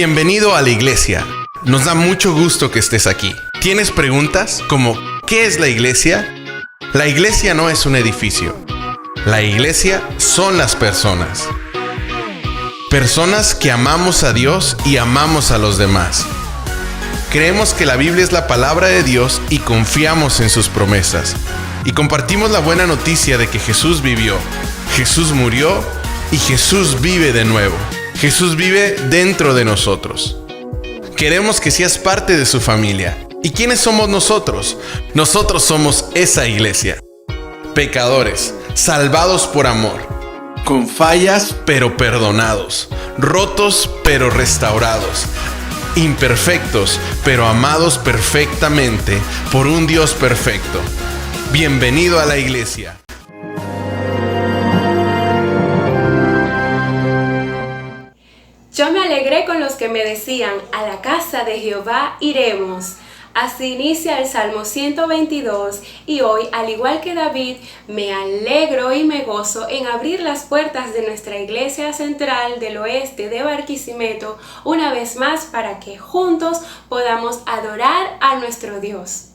Bienvenido a la iglesia. Nos da mucho gusto que estés aquí. ¿Tienes preguntas como ¿qué es la iglesia? La iglesia no es un edificio. La iglesia son las personas. Personas que amamos a Dios y amamos a los demás. Creemos que la Biblia es la palabra de Dios y confiamos en sus promesas. Y compartimos la buena noticia de que Jesús vivió, Jesús murió y Jesús vive de nuevo. Jesús vive dentro de nosotros. Queremos que seas parte de su familia. ¿Y quiénes somos nosotros? Nosotros somos esa iglesia. Pecadores, salvados por amor. Con fallas, pero perdonados. Rotos, pero restaurados. Imperfectos, pero amados perfectamente por un Dios perfecto. Bienvenido a la iglesia. Yo me alegré con los que me decían, a la casa de Jehová iremos. Así inicia el Salmo 122 y hoy, al igual que David, me alegro y me gozo en abrir las puertas de nuestra iglesia central del oeste de Barquisimeto una vez más para que juntos podamos adorar a nuestro Dios.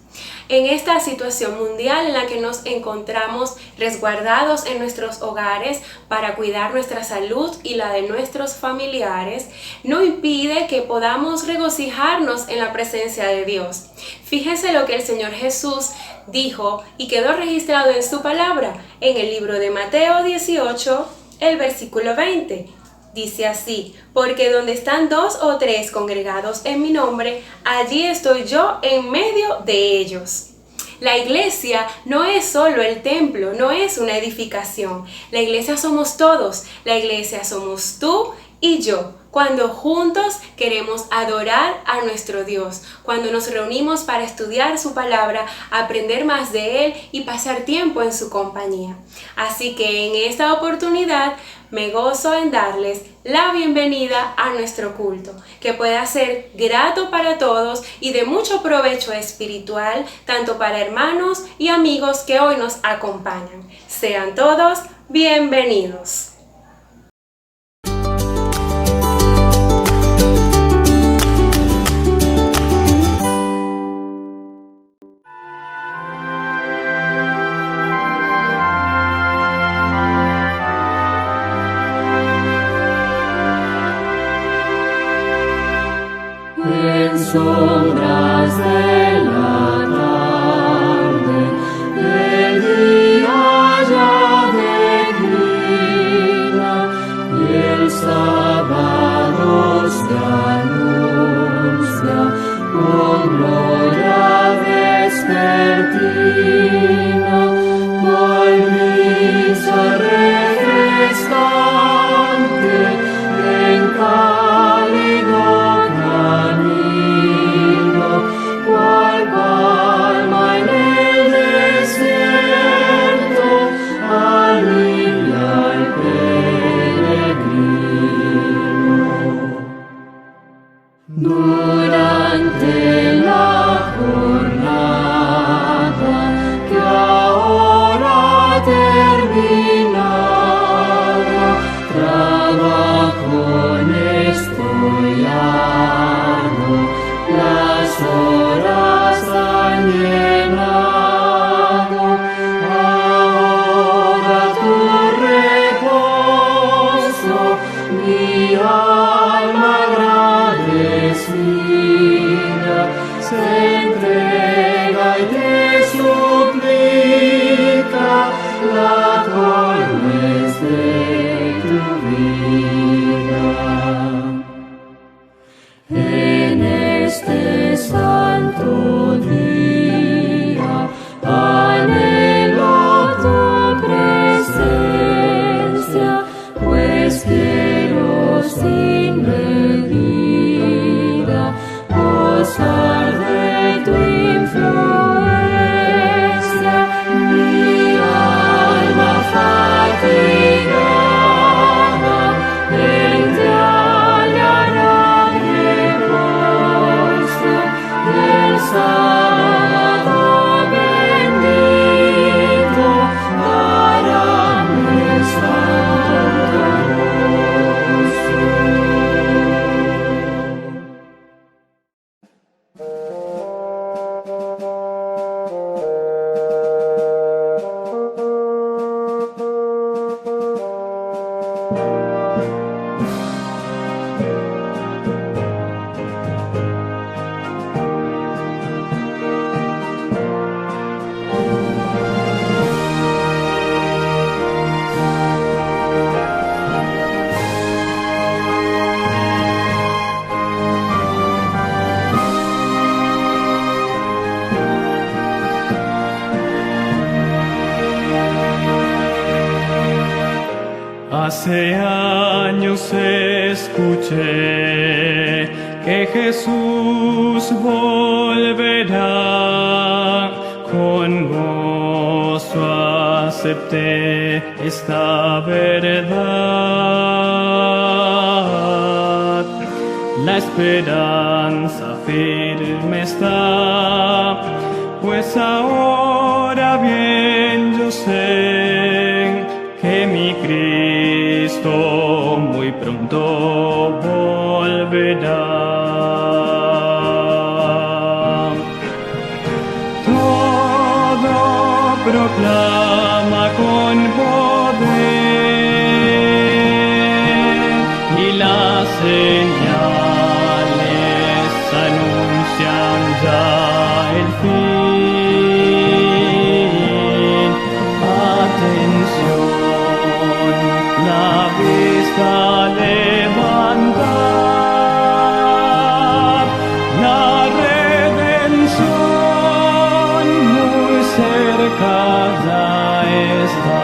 En esta situación mundial en la que nos encontramos resguardados en nuestros hogares para cuidar nuestra salud y la de nuestros familiares, no impide que podamos regocijarnos en la presencia de Dios. Fíjense lo que el Señor Jesús dijo y quedó registrado en su palabra en el libro de Mateo 18, el versículo 20. Dice así, porque donde están 2 o 3 congregados en mi nombre, allí estoy yo en medio de ellos. La iglesia no es solo el templo, no es una edificación. La iglesia somos todos, la iglesia somos tú y yo. Cuando juntos queremos adorar a nuestro Dios, cuando nos reunimos para estudiar su palabra, aprender más de Él y pasar tiempo en su compañía. Así que en esta oportunidad me gozo en darles la bienvenida a nuestro culto, que pueda ser grato para todos y de mucho provecho espiritual, tanto para hermanos y amigos que hoy nos acompañan. Sean todos bienvenidos. En sombras de la tarde, el día ya declina. Hace años escuché que Jesús volverá, con gozo acepté esta verdad. La esperanza firme está, pues ahora bien yo sé que mi Cristo muy pronto volverá. Todo proclama con poder y las señales anuncian ya el fin. Atención, la vista levantad, la redención muy cerca ya está.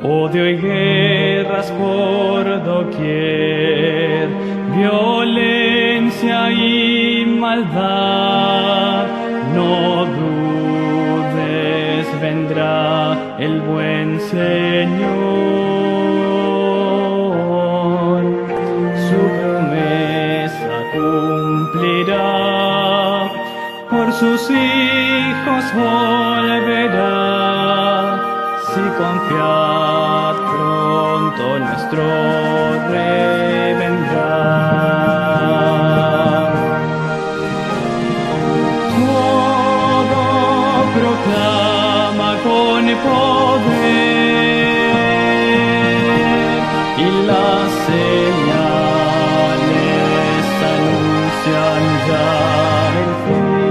Odio y guerras por doquier, violencia y maldad, no dudes, vendrá el buen Señor, su promesa cumplirá, por sus hijos volverá, si confiad pronto nuestro Rey vendrá. Todo proclama con poder y las señales anuncian ya el fin.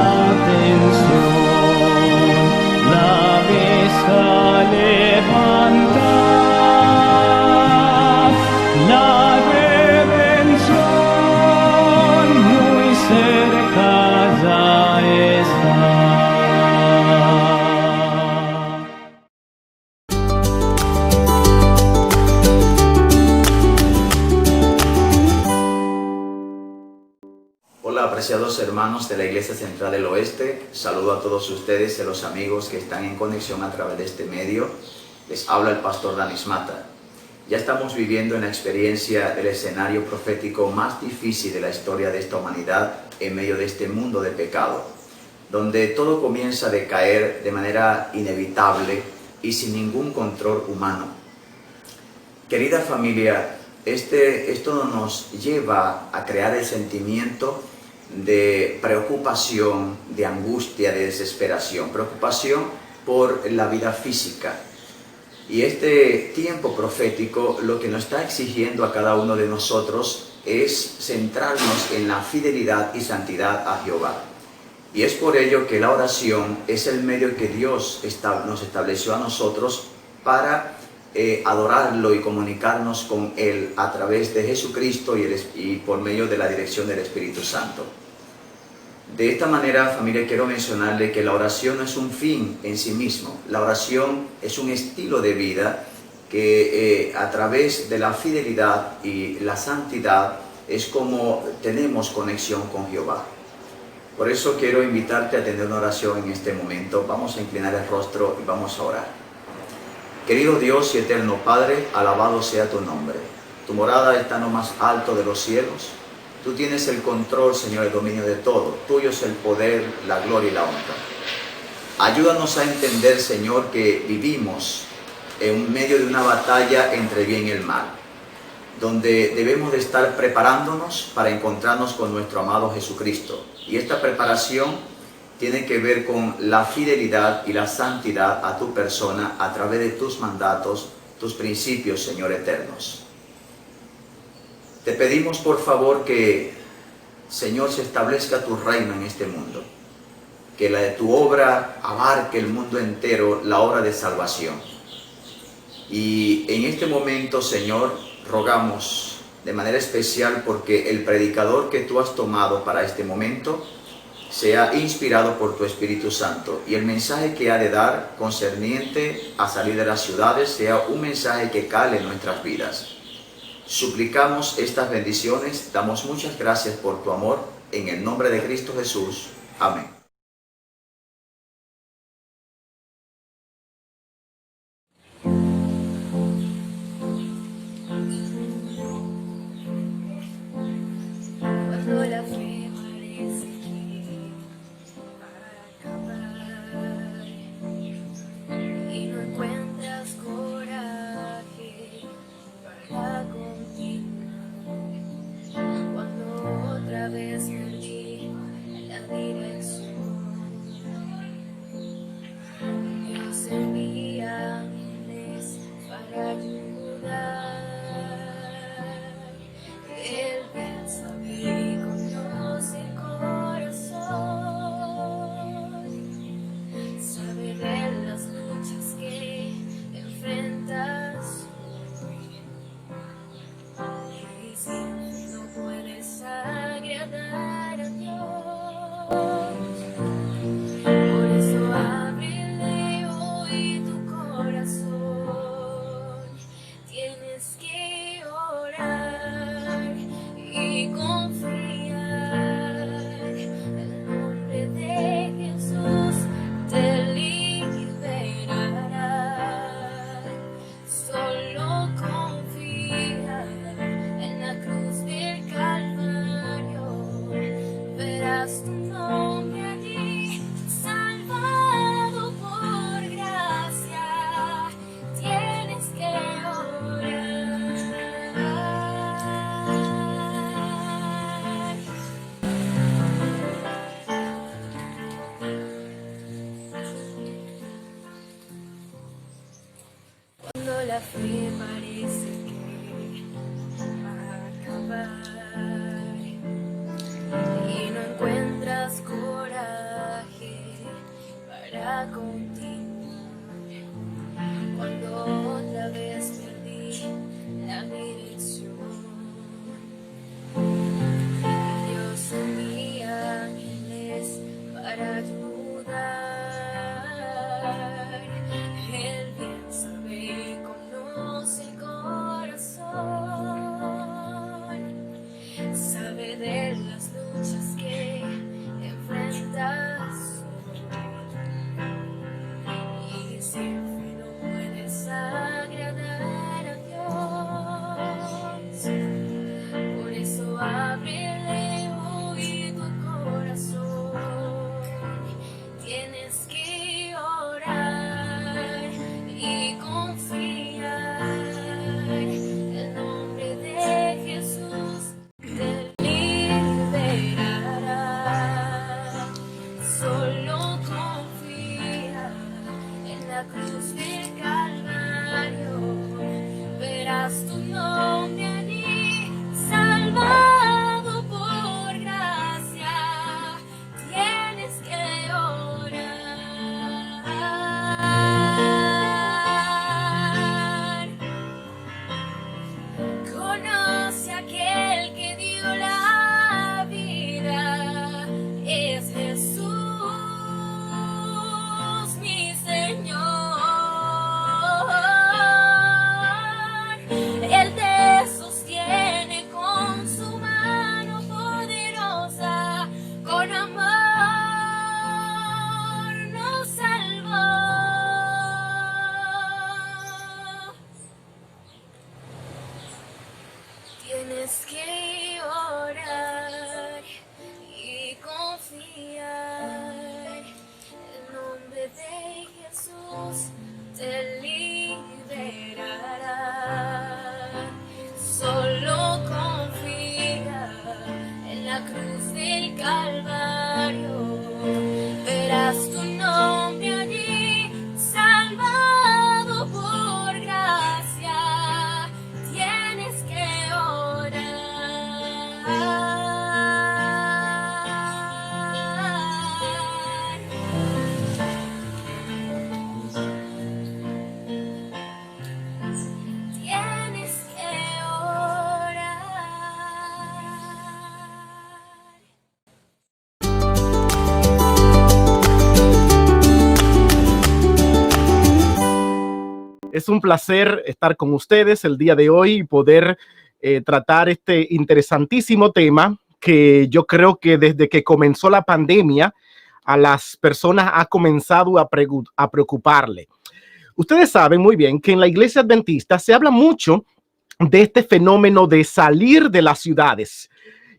Atención, la vista levantad, la redención muy cerca ya está. Hola, apreciados hermanos de la Iglesia Central del Oeste. Saludo a todos ustedes y a los amigos que están en conexión a través de este medio. Les habla el pastor Danis Mata. Ya estamos viviendo una experiencia del escenario profético más difícil de la historia de esta humanidad en medio de este mundo de pecado, donde todo comienza a decaer de manera inevitable y sin ningún control humano. Querida familia, esto nos lleva a crear el sentimiento de preocupación, de angustia, de desesperación, preocupación por la vida física. Y este tiempo profético lo que nos está exigiendo a cada uno de nosotros es centrarnos en la fidelidad y santidad a Jehová. Y es por ello que la oración es el medio que Dios nos estableció a nosotros para adorarlo y comunicarnos con Él a través de Jesucristo y por medio de la dirección del Espíritu Santo. De esta manera, familia, quiero mencionarle que la oración no es un fin en sí mismo. La oración es un estilo de vida que a través de la fidelidad y la santidad es como tenemos conexión con Jehová. Por eso quiero invitarte a tener una oración en este momento. Vamos a inclinar el rostro y vamos a orar. Querido Dios y eterno Padre, alabado sea tu nombre. Tu morada está en lo más alto de los cielos. Tú tienes el control, Señor, el dominio de todo. Tuyo es el poder, la gloria y la honra. Ayúdanos a entender, Señor, que vivimos en medio de una batalla entre el bien y el mal, donde debemos de estar preparándonos para encontrarnos con nuestro amado Jesucristo. Y esta preparación tiene que ver con la fidelidad y la santidad a tu persona a través de tus mandatos, tus principios, Señor, eternos. Te pedimos por favor que, Señor, se establezca tu reino en este mundo, que la de tu obra abarque el mundo entero, la obra de salvación. Y en este momento, Señor, rogamos de manera especial porque el predicador que tú has tomado para este momento sea inspirado por tu Espíritu Santo y el mensaje que ha de dar concerniente a salir de las ciudades sea un mensaje que cale en nuestras vidas. Suplicamos estas bendiciones, damos muchas gracias por tu amor, en el nombre de Cristo Jesús. Amén. Cuando la fe parece que va a acabar y no encuentras coraje para continuar, cuando otra vez perdí la dirección, Dios envía ángeles para ayudar. Él bien sabe y conoce el corazón, sabe de las luchas que enfrentas y si no puedes agradar a Dios, por eso ábrele hoy tu corazón. Tienes que orar y confiar. El nombre de Jesús te liberará. Solo confía en la cruz del Calvario. Verás tu nombre allí, salvado por gracia. Tienes que orar. Cuando la fe parece que va a acabar y no encuentras coraje para continuar, cuando otra vez perdí la dirección, Dios envía ángeles para ayudar. Él bien sabe y conoce el corazón, sabe de las luchas que enfrentas y sin fe no puedes agradar a Dios. Por eso ábrele hoy tu corazón. Tienes que orar y confiar. El nombre de Jesús te liberará. es un placer estar con ustedes el día de hoy y poder tratar este interesantísimo tema que yo creo que desde que comenzó la pandemia a las personas ha comenzado a preocuparle. Ustedes saben muy bien que en la Iglesia Adventista se habla mucho de este fenómeno de salir de las ciudades.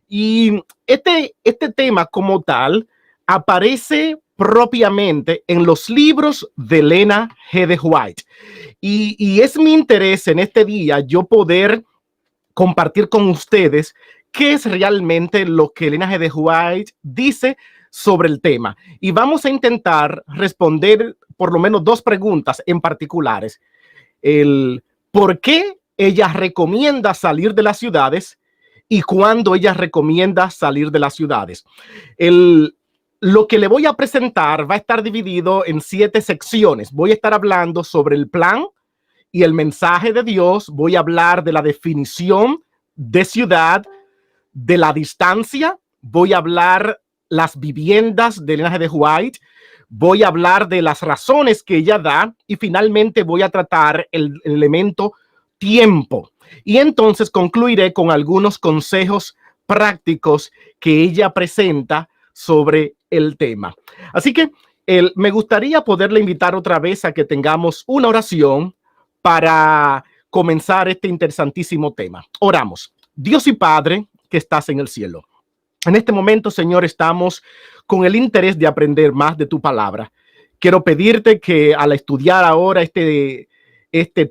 Y este tema como tal aparece propiamente en los libros de Elena G. de White. Y es mi interés en este día yo poder compartir con ustedes qué es realmente lo que Elena G. de White dice sobre el tema. Y vamos a intentar responder por lo menos dos preguntas en particulares. El por qué ella recomienda salir de las ciudades y cuándo ella recomienda salir de las ciudades. Lo que le voy a presentar va a estar dividido en 7 secciones. Voy a estar hablando sobre el plan y el mensaje de Dios. Voy a hablar de la definición de ciudad, de la distancia. Voy a hablar las viviendas de Elena G. de White. Voy a hablar de las razones que ella da y finalmente voy a tratar el elemento tiempo. Y entonces concluiré con algunos consejos prácticos que ella presenta sobre el tema. Así que me gustaría poderle invitar otra vez a que tengamos una oración para comenzar este interesantísimo tema. Oramos. Dios y Padre que estás en el cielo. En este momento, Señor, estamos con el interés de aprender más de tu palabra. Quiero pedirte que al estudiar ahora este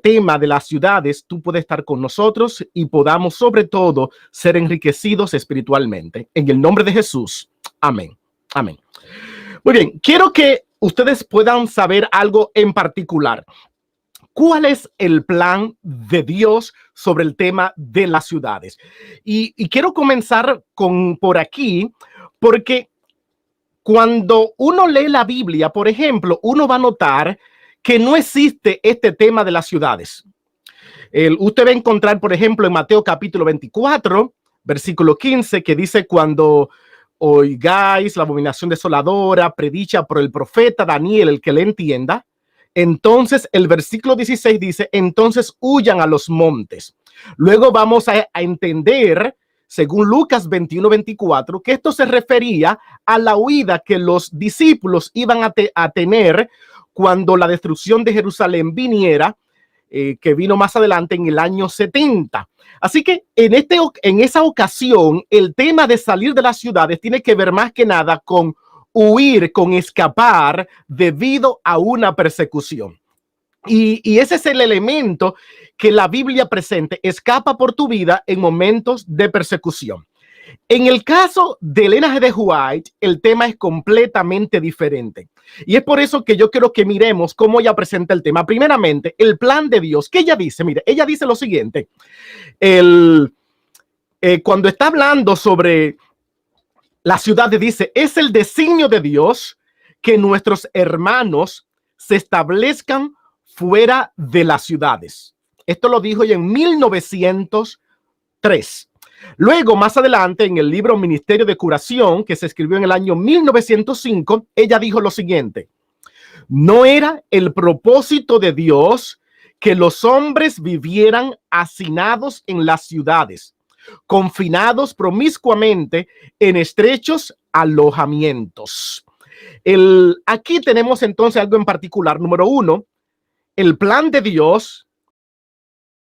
tema de las ciudades, tú puedes estar con nosotros y podamos sobre todo ser enriquecidos espiritualmente. En el nombre de Jesús. Amén. Amén. Muy bien, quiero que ustedes puedan saber algo en particular. ¿Cuál es el plan de Dios sobre el tema de las ciudades? Y quiero comenzar por aquí, porque cuando uno lee la Biblia, por ejemplo, uno va a notar que no existe este tema de las ciudades. Usted va a encontrar, por ejemplo, en Mateo capítulo 24, versículo 15, que dice: cuando oigáis la abominación desoladora predicha por el profeta Daniel, el que le entienda. Entonces el versículo 16 dice: entonces huyan a los montes. Luego vamos a entender, según Lucas 21-24, que esto se refería a la huida que los discípulos iban a tener cuando la destrucción de Jerusalén viniera, que vino más adelante en el año 70. Así que en esa ocasión, el tema de salir de las ciudades tiene que ver más que nada con huir, con escapar debido a una persecución. Y ese es el elemento que la Biblia presenta: escapa por tu vida en momentos de persecución. En el caso de Elena G. de White, el tema es completamente diferente. Y es por eso que yo quiero que miremos cómo ella presenta el tema. Primeramente, el plan de Dios. ¿Qué ella dice? Mire, ella dice lo siguiente. Cuando está hablando sobre la ciudad, dice: es el designio de Dios que nuestros hermanos se establezcan fuera de las ciudades. Esto lo dijo ella en 1903. Luego, más adelante, en el libro Ministerio de Curación, que se escribió en el año 1905, ella dijo lo siguiente: no era el propósito de Dios que los hombres vivieran hacinados en las ciudades, confinados promiscuamente en estrechos alojamientos. Aquí tenemos entonces algo en particular. Número 1, el plan de Dios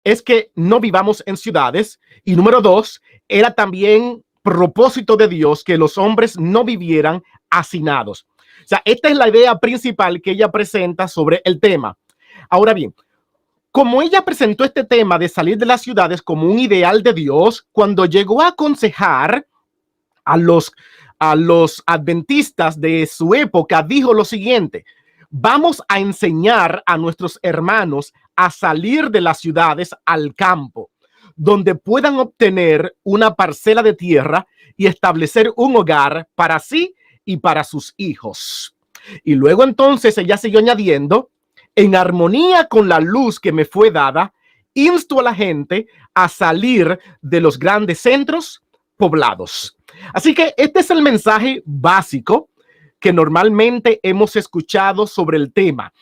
es que no vivamos en ciudades. Y número 2, era también propósito de Dios que los hombres no vivieran hacinados. O sea, esta es la idea principal que ella presenta sobre el tema. Ahora bien, como ella presentó este tema de salir de las ciudades como un ideal de Dios, cuando llegó a aconsejar a los adventistas de su época, dijo lo siguiente: vamos a enseñar a nuestros hermanos a salir de las ciudades al campo, donde puedan obtener una parcela de tierra y establecer un hogar para sí y para sus hijos. Y luego entonces ella siguió añadiendo: en armonía con la luz que me fue dada, insto a la gente a salir de los grandes centros poblados. Así que este es el mensaje básico que normalmente hemos escuchado sobre el tema.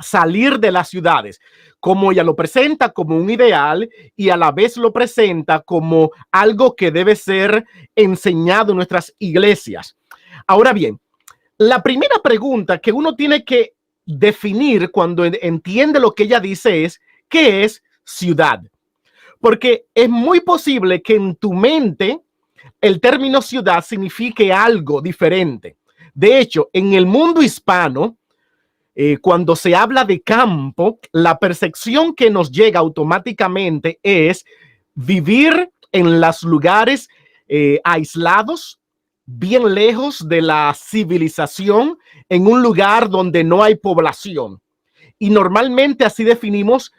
salir de las ciudades, como ella lo presenta como un ideal y a la vez lo presenta como algo que debe ser enseñado en nuestras iglesias. Ahora bien, la primera pregunta que uno tiene que definir cuando entiende lo que ella dice es, ¿qué es ciudad? Porque es muy posible que en tu mente el término ciudad signifique algo diferente. De hecho, en el mundo hispano, cuando se habla de campo, la percepción que nos llega automáticamente es vivir en los lugares aislados, bien lejos de la civilización, en un lugar donde no hay población. Y normalmente así definimos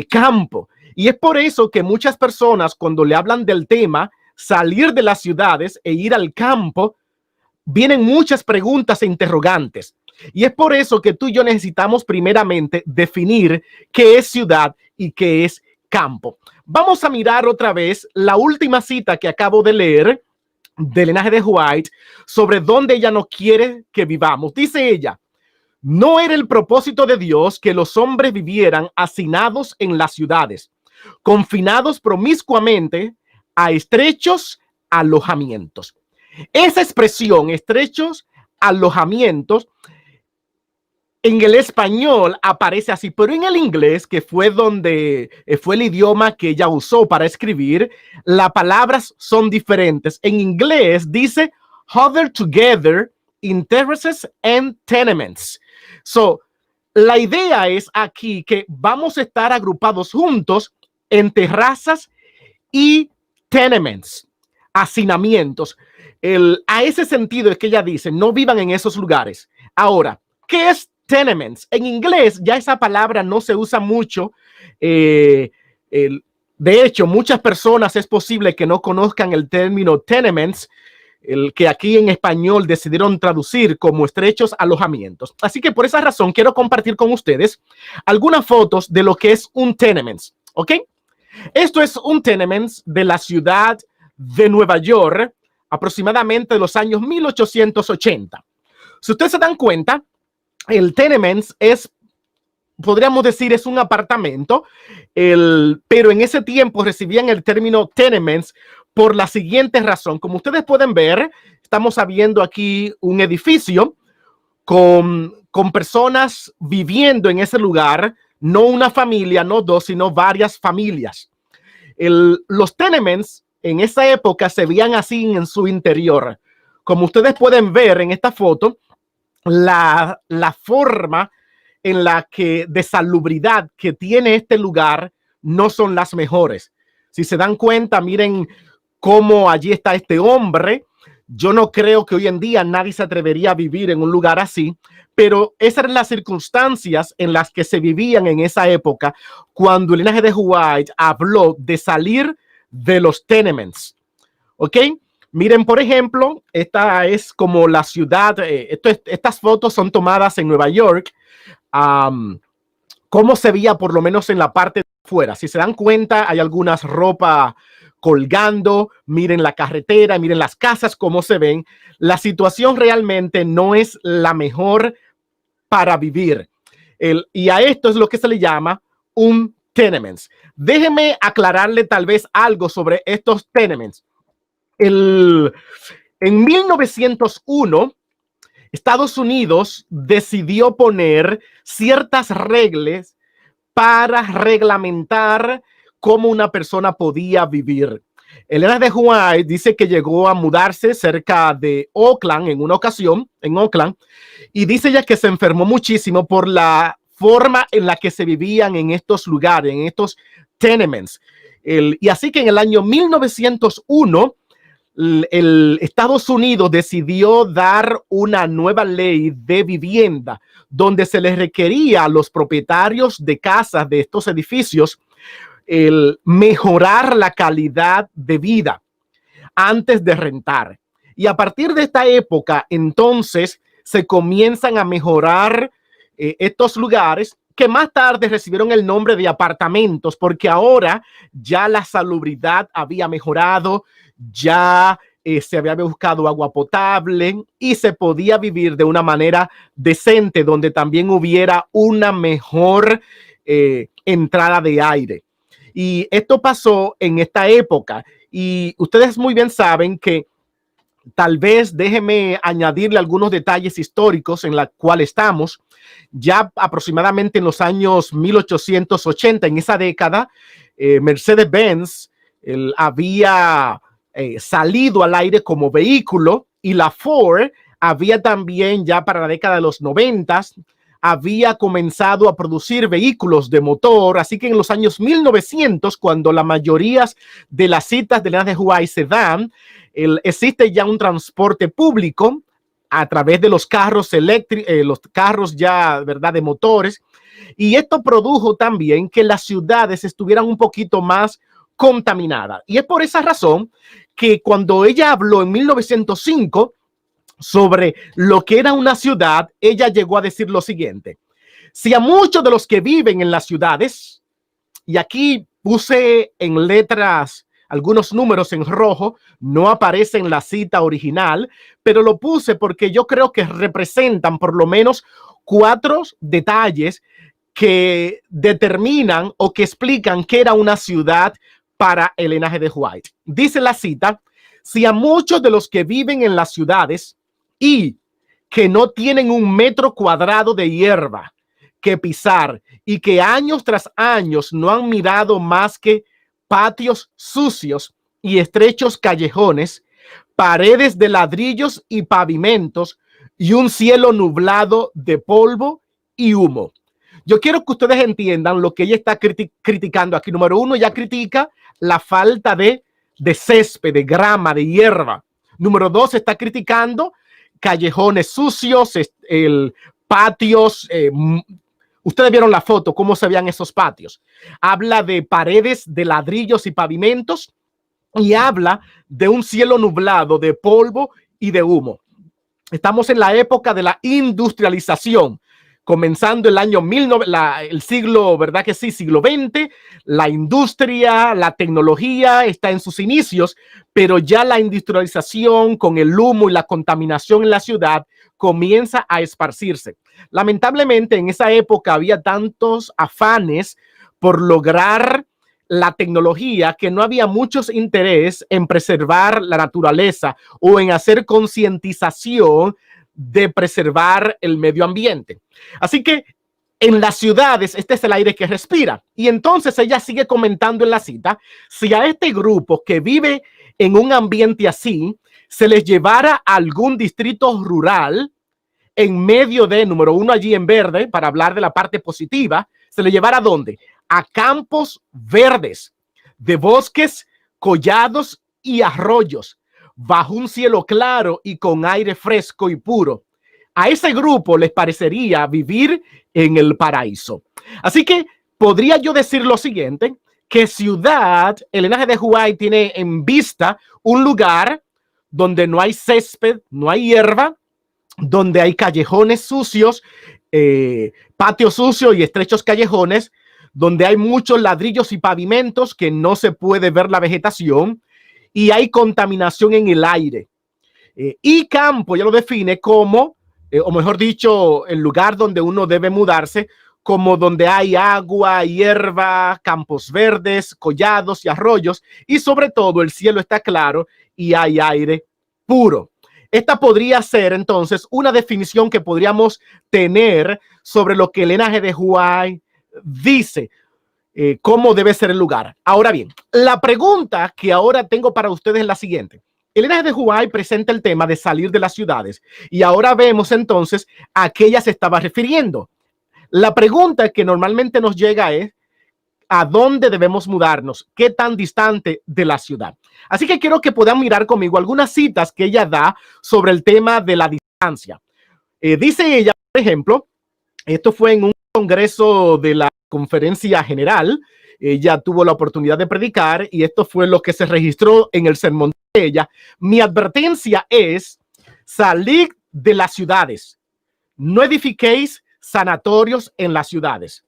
campo. Y es por eso que muchas personas, cuando le hablan del tema, salir de las ciudades e ir al campo, vienen muchas preguntas e interrogantes. Y es por eso que tú y yo necesitamos primeramente definir qué es ciudad y qué es campo. Vamos a mirar otra vez la última cita que acabo de leer del Linaje de White sobre dónde ella no quiere que vivamos. Dice ella, no era el propósito de Dios que los hombres vivieran hacinados en las ciudades, confinados promiscuamente a estrechos alojamientos. Esa expresión, estrechos alojamientos, en el español aparece así, pero en el inglés, que fue donde fue el idioma que ella usó para escribir, las palabras son diferentes. En inglés dice huddled together in terraces and tenements. So, la idea es aquí que vamos a estar agrupados juntos en terrazas y tenements, hacinamientos. A ese sentido es que ella dice, no vivan en esos lugares. Ahora, ¿qué es tenements? En inglés ya esa palabra no se usa mucho. De hecho, muchas personas es posible que no conozcan el término tenements, el que aquí en español decidieron traducir como estrechos alojamientos. Así que por esa razón quiero compartir con ustedes algunas fotos de lo que es un tenements, ¿ok? Esto es un tenements de la ciudad de Nueva York, aproximadamente de los años 1880. Si ustedes se dan cuenta, el tenements es, podríamos decir, es un apartamento, pero en ese tiempo recibían el término tenements por la siguiente razón. Como ustedes pueden ver, estamos viendo aquí un edificio con personas viviendo en ese lugar, no una familia, no dos, sino varias familias. Los tenements en esa época se veían así en su interior. Como ustedes pueden ver en esta foto, la forma en la que de salubridad que tiene este lugar no son las mejores. Si se dan cuenta, miren cómo allí está este hombre. Yo no creo que hoy en día nadie se atrevería a vivir en un lugar así, pero esas eran las circunstancias en las que se vivían en esa época cuando el Linaje de White habló de salir de los tenements. ¿Ok? Miren, por ejemplo, esta es como la ciudad, estas fotos son tomadas en Nueva York, cómo se veía por lo menos en la parte de afuera. Si se dan cuenta, hay algunas ropas colgando, miren la carretera, miren las casas, cómo se ven. La situación realmente no es la mejor para vivir. Y a esto es lo que se le llama un tenements. Déjeme aclararle tal vez algo sobre estos tenements. En 1901, Estados Unidos decidió poner ciertas reglas para reglamentar cómo una persona podía vivir. El Linaje de White dice que llegó a mudarse cerca de Oakland en una ocasión, en Oakland, y dice ya que se enfermó muchísimo por la forma en la que se vivían en estos lugares, en estos tenements. Y así que en el año 1901, el Estados Unidos decidió dar una nueva ley de vivienda donde se les requería a los propietarios de casas de estos edificios el mejorar la calidad de vida antes de rentar. Y a partir de esta época, entonces, se comienzan a mejorar estos lugares que más tarde recibieron el nombre de apartamentos, porque ahora ya la salubridad había mejorado, ya se había buscado agua potable y se podía vivir de una manera decente, donde también hubiera una mejor entrada de aire. Y esto pasó en esta época. Y ustedes muy bien saben que tal vez déjeme añadirle algunos detalles históricos en la cual estamos. Ya aproximadamente en los años 1880, en esa década, Mercedes-Benz había salido al aire como vehículo, y la Ford había también, ya para la década de los 90, había comenzado a producir vehículos de motor. Así que en los años 1900, cuando la mayoría de las citas de Elena de White se dan, existe ya un transporte público a través de los carros eléctricos, los carros ya, ¿verdad?, de motores. Y esto produjo también que las ciudades estuvieran un poquito más contaminadas. Y es por esa razón que cuando ella habló en 1905 sobre lo que era una ciudad, ella llegó a decir lo siguiente: si a muchos de los que viven en las ciudades, y aquí puse en letras algunos números en rojo, no aparece en la cita original, pero lo puse porque yo creo que representan por lo menos 4 detalles que determinan o que explican qué era una ciudad para Elena G. de White. Dice la cita: si a muchos de los que viven en las ciudades y que no tienen un metro cuadrado de hierba que pisar y que años tras años no han mirado más que patios sucios y estrechos callejones, paredes de ladrillos y pavimentos y un cielo nublado de polvo y humo. Yo quiero que ustedes entiendan lo que ella está criticando aquí. Número 1, ella critica la falta de césped, de grama, de hierba. Número 2, está criticando callejones sucios, patios. Ustedes vieron la foto, cómo se veían esos patios. Habla de paredes de ladrillos y pavimentos, y habla de un cielo nublado de polvo y de humo. Estamos en la época de la industrialización, comenzando el año el siglo, ¿verdad que sí? Siglo XX. La industria, la tecnología está en sus inicios, pero ya la industrialización con el humo y la contaminación en la ciudad comienza a esparcirse. Lamentablemente, en esa época había tantos afanes por lograr la tecnología que no había muchos interés en preservar la naturaleza o en hacer concientización de preservar el medio ambiente. Así que en las ciudades, este es el aire que respira. Y entonces ella sigue comentando en la cita: si a este grupo que vive en un ambiente así se les llevara a algún distrito rural en medio de, número 1, allí en verde, para hablar de la parte positiva, se le llevara ¿a dónde? A campos verdes, de bosques, collados y arroyos, bajo un cielo claro y con aire fresco y puro. A ese grupo les parecería vivir en el paraíso. Así que podría yo decir lo siguiente, que ciudad, Elena G. de White tiene en vista un lugar donde no hay césped, no hay hierba, donde hay callejones sucios, patios sucios y estrechos callejones, donde hay muchos ladrillos y pavimentos que no se puede ver la vegetación, y hay contaminación en el aire. Y campo ya lo define como, o mejor dicho, el lugar donde uno debe mudarse, como donde hay agua, hierba, campos verdes, collados y arroyos, y sobre todo el cielo está claro y hay aire puro. Esta podría ser entonces una definición que podríamos tener sobre lo que Elena G. de White dice, cómo debe ser el lugar. Ahora bien, la pregunta que ahora tengo para ustedes es la siguiente. Elena G. de White presenta el tema de salir de las ciudades, y ahora vemos entonces a qué ella se estaba refiriendo. La pregunta que normalmente nos llega es: ¿a dónde debemos mudarnos? ¿Qué tan distante de la ciudad? Así que quiero que puedan mirar conmigo algunas citas que ella da sobre el tema de la distancia. Dice ella, por ejemplo, esto fue en un congreso de la Conferencia General. Ella tuvo la oportunidad de predicar y esto fue lo que se registró en el sermón de ella. Mi advertencia es: salid de las ciudades. No edifiquéis sanatorios en las ciudades.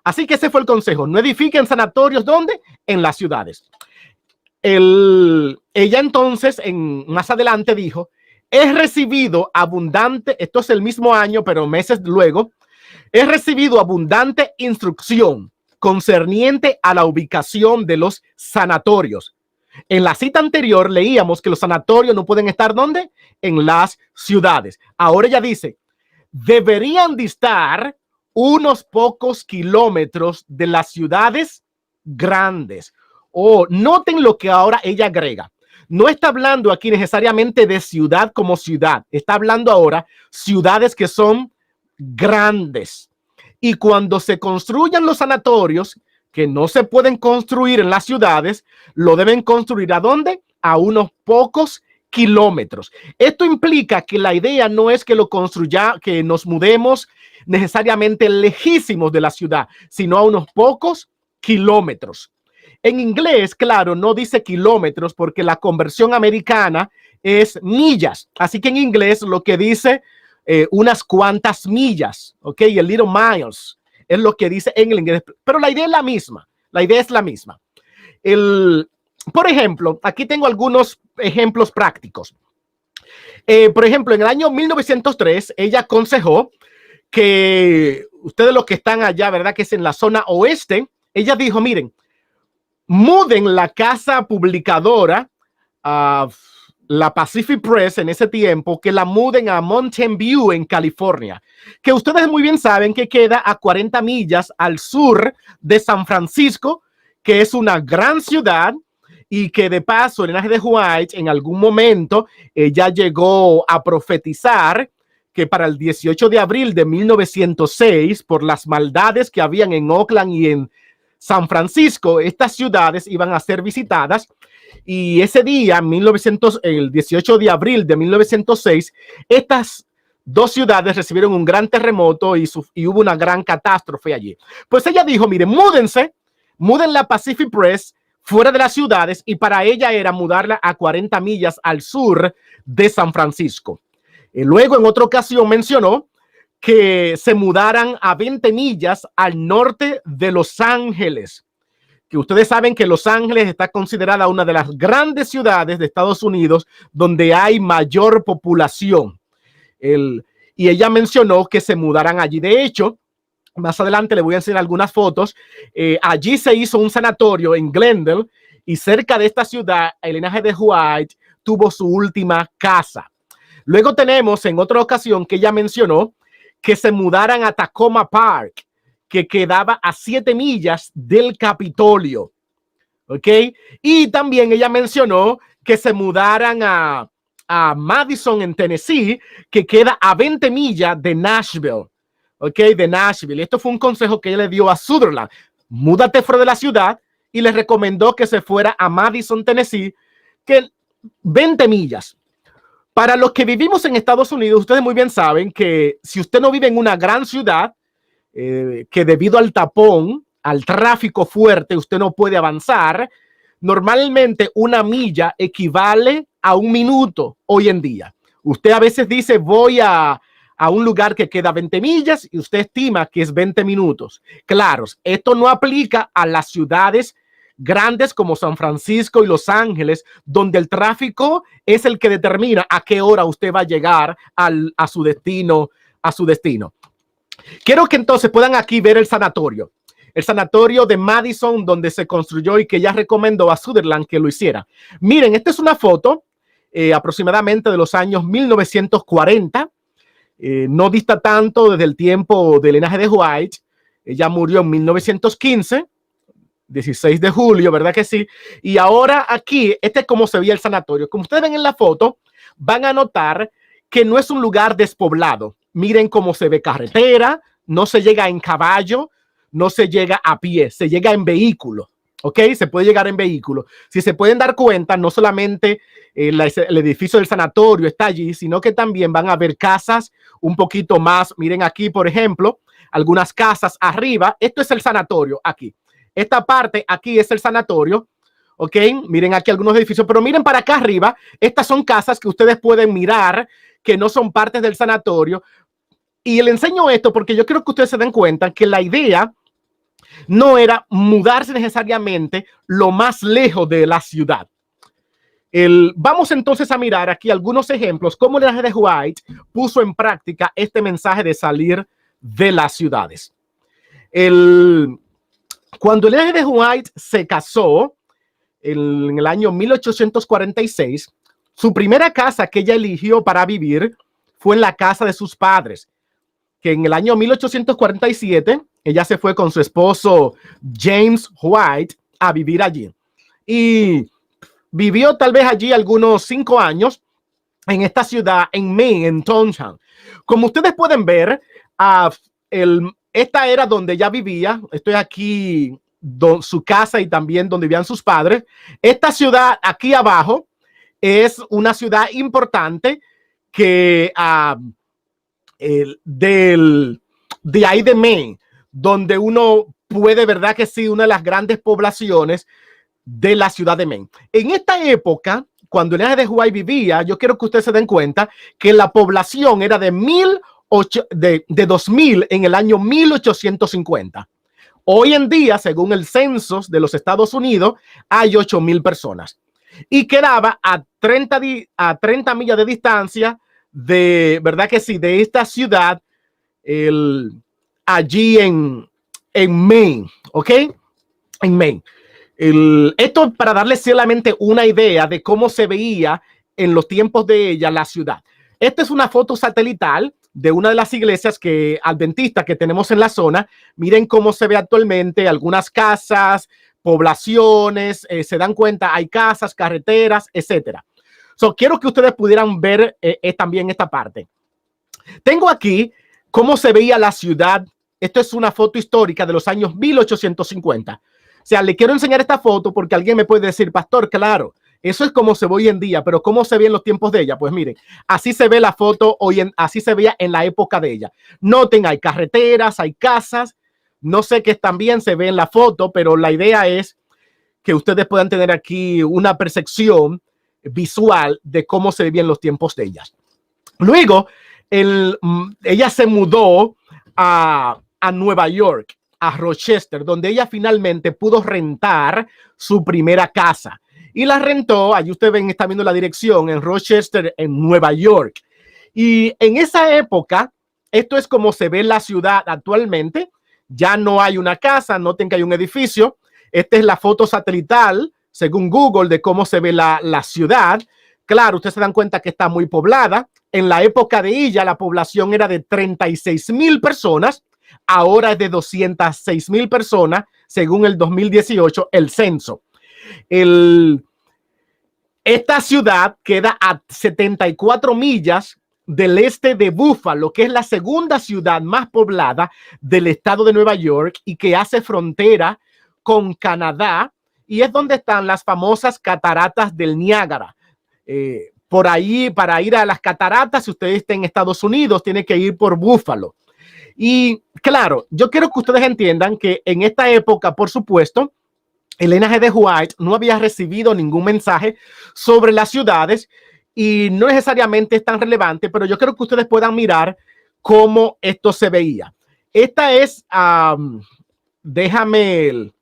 Así que ese fue el consejo. No edifiquen sanatorios, ¿dónde? En las ciudades. ella entonces más adelante dijo, he recibido abundante, esto es el mismo año, pero meses luego, he recibido abundante instrucción concerniente a la ubicación de los sanatorios. En la cita anterior leíamos que los sanatorios no pueden estar ¿dónde? En las ciudades. Ahora ella dice, deberían distar unos pocos kilómetros de las ciudades grandes. Noten lo que ahora ella agrega. No está hablando aquí necesariamente de ciudad como ciudad. Está hablando ahora ciudades que son grandes. Y cuando se construyan los sanatorios, que no se pueden construir en las ciudades, lo deben construir ¿a dónde? A unos pocos kilómetros. Esto implica que la idea no es que lo construya, que nos mudemos necesariamente lejísimos de la ciudad, sino a unos pocos kilómetros. En inglés, claro, no dice kilómetros porque la conversión americana es millas. Así que en inglés lo que dice unas cuantas millas, ¿ok? El little miles es lo que dice en el inglés, pero la idea es la misma. La idea es la misma. Por ejemplo, aquí tengo algunos ejemplos prácticos. Por ejemplo, en el año 1903, ella aconsejó que ustedes los que están allá, ¿verdad? Que es en la zona oeste, ella dijo, miren, muden la casa publicadora, la Pacific Press en ese tiempo, que la muden a Mountain View en California, que ustedes muy bien saben que queda a 40 millas al sur de San Francisco, que es una gran ciudad y que de paso Elena G. de White en algún momento ya llegó a profetizar que para el 18 de abril de 1906, por las maldades que habían en Oakland y en San Francisco, estas ciudades iban a ser visitadas. Y ese día, el 18 de abril de 1906, estas dos ciudades recibieron un gran terremoto y hubo una gran catástrofe allí. Pues ella dijo, miren, muden la Pacific Press fuera de las ciudades, y para ella era mudarla a 40 millas al sur de San Francisco. Y luego en otra ocasión mencionó que se mudaran a 20 millas al norte de Los Ángeles, que ustedes saben que Los Ángeles está considerada una de las grandes ciudades de Estados Unidos donde hay mayor población. Y ella mencionó que se mudaran allí. De hecho, más adelante le voy a enseñar algunas fotos. Allí se hizo un sanatorio en Glendale y cerca de esta ciudad, Elena G. de White tuvo su última casa. Luego tenemos en otra ocasión que ella mencionó que se mudaran a Tacoma Park, que quedaba a 7 millas del Capitolio. ¿Ok? Y también ella mencionó que se mudaran a Madison en Tennessee, que queda a 20 millas de Nashville. ¿Ok? De Nashville. Esto fue un consejo que ella le dio a Sutherland. Múdate fuera de la ciudad, y le recomendó que se fuera a Madison, Tennessee, que 20 millas. Para los que vivimos en Estados Unidos, ustedes muy bien saben que si usted no vive en una gran ciudad, que debido al tapón, al tráfico fuerte, usted no puede avanzar. Normalmente una milla equivale a 1 minuto hoy en día. Usted a veces dice voy a un lugar que queda 20 millas y usted estima que es 20 minutos. Claro, esto no aplica a las ciudades grandes como San Francisco y Los Ángeles, donde el tráfico es el que determina a qué hora usted va a llegar a su destino. Quiero que entonces puedan aquí ver el sanatorio de Madison, donde se construyó y que ella recomendó a Sutherland que lo hiciera. Miren, esta es una foto aproximadamente de los años 1940. No dista tanto desde el tiempo de Elena G. de White. Ella murió en 1915, 16 de julio, ¿verdad que sí? Y ahora aquí, este es como se veía el sanatorio. Como ustedes ven en la foto, van a notar que no es un lugar despoblado. Miren cómo se ve carretera, no se llega en caballo, no se llega a pie, se llega en vehículo, ¿ok? Se puede llegar en vehículo. Si se pueden dar cuenta, no solamente el edificio del sanatorio está allí, sino que también van a ver casas un poquito más. Miren aquí, por ejemplo, algunas casas arriba. Esto es el sanatorio aquí. Esta parte aquí es el sanatorio, ¿ok? Miren aquí algunos edificios, pero miren para acá arriba. Estas son casas que ustedes pueden mirar que no son partes del sanatorio. Y le enseño esto porque yo quiero que ustedes se den cuenta que la idea no era mudarse necesariamente lo más lejos de la ciudad. Vamos entonces a mirar aquí algunos ejemplos cómo el linaje de White puso en práctica este mensaje de salir de las ciudades. Cuando el linaje de White se casó en el año 1846, su primera casa que ella eligió para vivir fue en la casa de sus padres, que en el año 1847 ella se fue con su esposo James White a vivir allí. Y vivió tal vez allí algunos 5 años en esta ciudad, en Maine, en Townshend. Como ustedes pueden ver, esta era donde ella vivía. Estoy aquí, su casa y también donde vivían sus padres. Esta ciudad aquí abajo es una ciudad importante que de ahí de Maine, donde uno puede, verdad que sí, una de las grandes poblaciones de la ciudad de Maine. En esta época, cuando el linaje de White vivía, yo quiero que ustedes se den cuenta que la población era de 2000 en el año 1850. Hoy en día, según el censo de los Estados Unidos, hay 8,000 personas. Y quedaba a 30 millas de distancia de, verdad que sí, de esta ciudad, allí en Maine, ¿ok? En Maine. Esto para darles solamente una idea de cómo se veía en los tiempos de ella la ciudad. Esta es una foto satelital de una de las iglesias adventistas que tenemos en la zona. Miren cómo se ve actualmente, algunas casas, poblaciones, se dan cuenta, hay casas, carreteras, etcétera. Quiero que ustedes pudieran ver también esta parte. Tengo aquí cómo se veía la ciudad. Esto es una foto histórica de los años 1850. O sea, le quiero enseñar esta foto porque alguien me puede decir, pastor, claro, eso es como se ve hoy en día, pero ¿cómo se ve en los tiempos de ella? Pues miren, así se ve la foto así se veía en la época de ella. Noten, hay carreteras, hay casas. No sé qué también se ve en la foto, pero la idea es que ustedes puedan tener aquí una percepción visual de cómo se vivía en los tiempos de ellas. Luego, ella se mudó a Nueva York, a Rochester, donde ella finalmente pudo rentar su primera casa. Y la rentó, allí ustedes ven, está viendo la dirección, en Rochester, en Nueva York. Y en esa época, esto es como se ve la ciudad actualmente. Ya no hay una casa, noten que hay un edificio. Esta es la foto satelital, según Google, de cómo se ve la ciudad. Claro, ustedes se dan cuenta que está muy poblada. En la época de ella, la población era de 36,000 personas. Ahora es de 206,000 personas, según el 2018, el censo. Esta ciudad queda a 74 millas del este de Buffalo, que es la segunda ciudad más poblada del estado de Nueva York y que hace frontera con Canadá, y es donde están las famosas cataratas del Niágara. Por ahí, para ir a las cataratas, si usted está en Estados Unidos, tiene que ir por Buffalo. Y claro, yo quiero que ustedes entiendan que en esta época, por supuesto, el linaje de White no había recibido ningún mensaje sobre las ciudades y no necesariamente es tan relevante, pero yo creo que ustedes puedan mirar cómo esto se veía. Esta es, déjame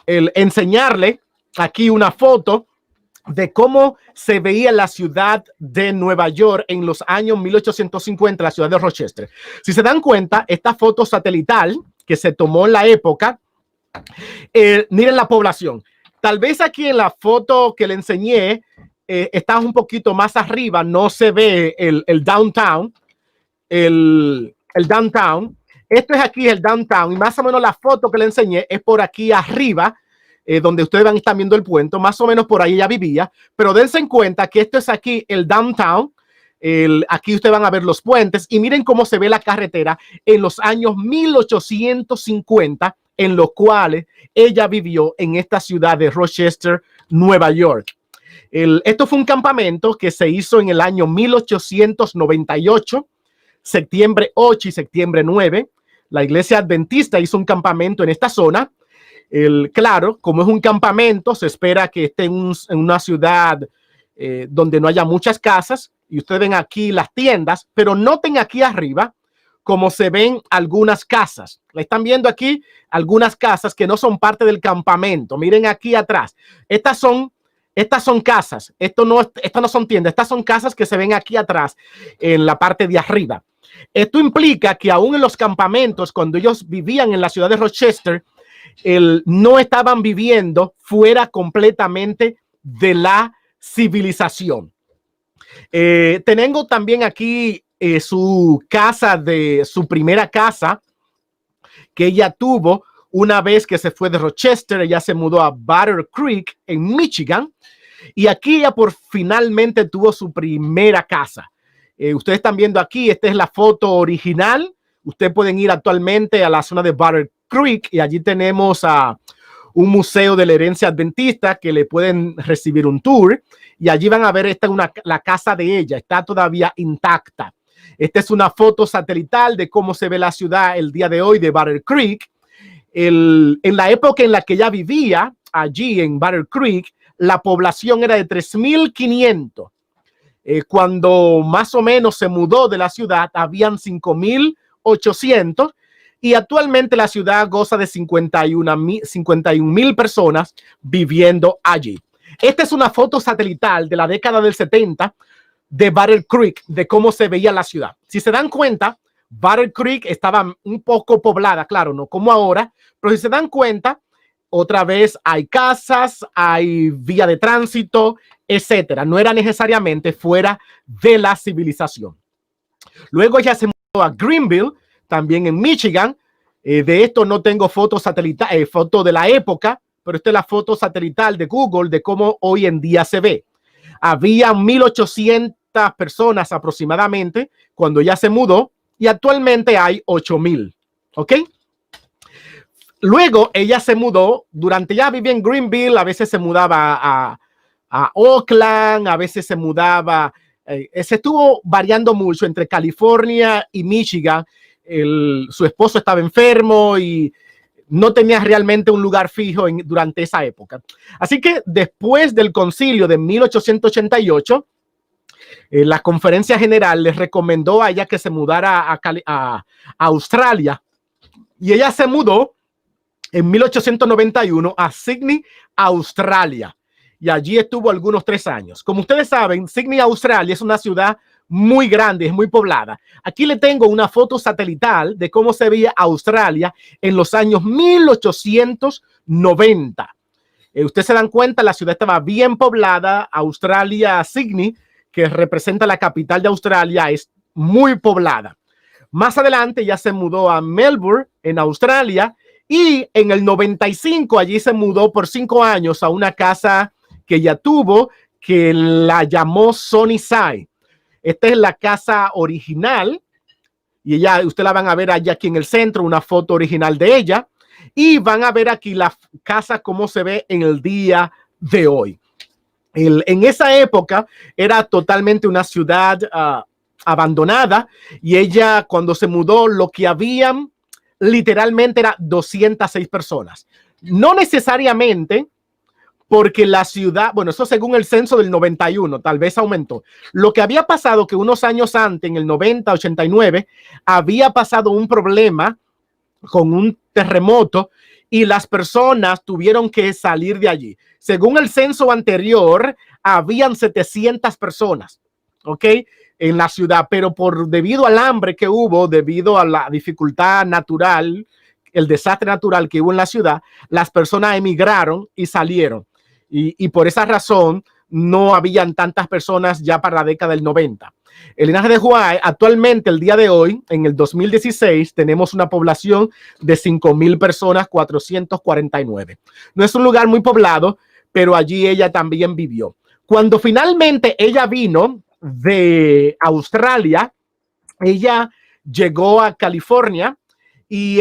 enseñarle aquí una foto de cómo se veía la ciudad de Nueva York en los años 1850, la ciudad de Rochester. Si se dan cuenta, esta foto satelital que se tomó en la época, miren la población. Tal vez aquí en la foto que le enseñé, está un poquito más arriba, no se ve el downtown, el downtown. Esto es aquí el downtown y más o menos la foto que le enseñé es por aquí arriba, donde ustedes van a estar viendo el puente, más o menos por ahí ella vivía, pero dense en cuenta que esto es aquí el downtown. Aquí ustedes van a ver los puentes y miren cómo se ve la carretera en los años 1850, en los cuales ella vivió en esta ciudad de Rochester, Nueva York. Esto fue un campamento que se hizo en el año 1898, septiembre 8 y septiembre 9. La iglesia adventista hizo un campamento en esta zona. Claro, como es un campamento, se espera que esté en una ciudad donde no haya muchas casas. Y ustedes ven aquí las tiendas, pero noten aquí arriba como se ven algunas casas. Están viendo aquí algunas casas que no son parte del campamento. Miren aquí atrás. Estas son casas. Estas no son tiendas. Estas son casas que se ven aquí atrás en la parte de arriba. Esto implica que aún en los campamentos, cuando ellos vivían en la ciudad de Rochester, no estaban viviendo fuera completamente de la civilización. Tengo también aquí su primera casa que ella tuvo una vez que se fue de Rochester. Ella se mudó a Battle Creek en Michigan y aquí ella finalmente tuvo su primera casa. Ustedes están viendo aquí, esta es la foto original. Ustedes pueden ir actualmente a la zona de Battle Creek y allí tenemos un museo de la herencia adventista que le pueden recibir un tour y allí van a ver la casa de ella, está todavía intacta. Esta es una foto satelital de cómo se ve la ciudad el día de hoy de Battle Creek. En la época en la que ella vivía allí en Battle Creek, la población era de 3,500. Cuando más o menos se mudó de la ciudad, habían 5,800 y actualmente la ciudad goza de 51,000 personas viviendo allí. Esta es una foto satelital de la década del 70 de Battle Creek, de cómo se veía la ciudad. Si se dan cuenta, Battle Creek estaba un poco poblada, claro, no como ahora, pero si se dan cuenta, otra vez hay casas, hay vía de tránsito, etcétera. No era necesariamente fuera de la civilización. Luego ya se mudó a Greenville, también en Michigan. De esto no tengo foto satelital, foto de la época, pero esta es la foto satelital de Google de cómo hoy en día se ve. Había 1,800 personas aproximadamente cuando ya se mudó y actualmente hay 8,000. ¿Ok? Luego ella se mudó, ya vivía en Greenville, a veces se mudaba a Oakland, a veces se mudaba, se estuvo variando mucho entre California y Michigan. Su esposo estaba enfermo y no tenía realmente un lugar fijo durante esa época. Así que después del concilio de 1888, la conferencia general les recomendó a ella que se mudara a Australia y ella se mudó en 1891 a Sydney, Australia. Y allí estuvo algunos 3 años. Como ustedes saben, Sydney, Australia es una ciudad muy grande, es muy poblada. Aquí le tengo una foto satelital de cómo se veía Australia en los años 1890. Ustedes se dan cuenta, la ciudad estaba bien poblada. Australia, Sydney, que representa la capital de Australia, es muy poblada. Más adelante ya se mudó a Melbourne, en Australia, y en el 95 allí se mudó por 5 años a una casa que ella tuvo, que la llamó Sunnyside. Esta es la casa original y ustedes la van a ver allá aquí en el centro, una foto original de ella, y van a ver aquí la casa como se ve en el día de hoy. En esa época era totalmente una ciudad abandonada y ella cuando se mudó lo que habían literalmente era 206 personas. No necesariamente porque la ciudad, bueno, eso según el censo del 91, tal vez aumentó. Lo que había pasado que unos años antes, en el 90, 89, había pasado un problema con un terremoto y las personas tuvieron que salir de allí. Según el censo anterior, habían 700 personas, ¿ok? En la ciudad, pero debido al hambre que hubo, debido a la dificultad natural, el desastre natural que hubo en la ciudad, las personas emigraron y salieron. Y por esa razón no habían tantas personas ya para la década del 90. El linaje de Huay, actualmente, el día de hoy, en el 2016, tenemos una población de 5,000 personas, 449. No es un lugar muy poblado, pero allí ella también vivió. Cuando finalmente ella vino de Australia, ella llegó a California y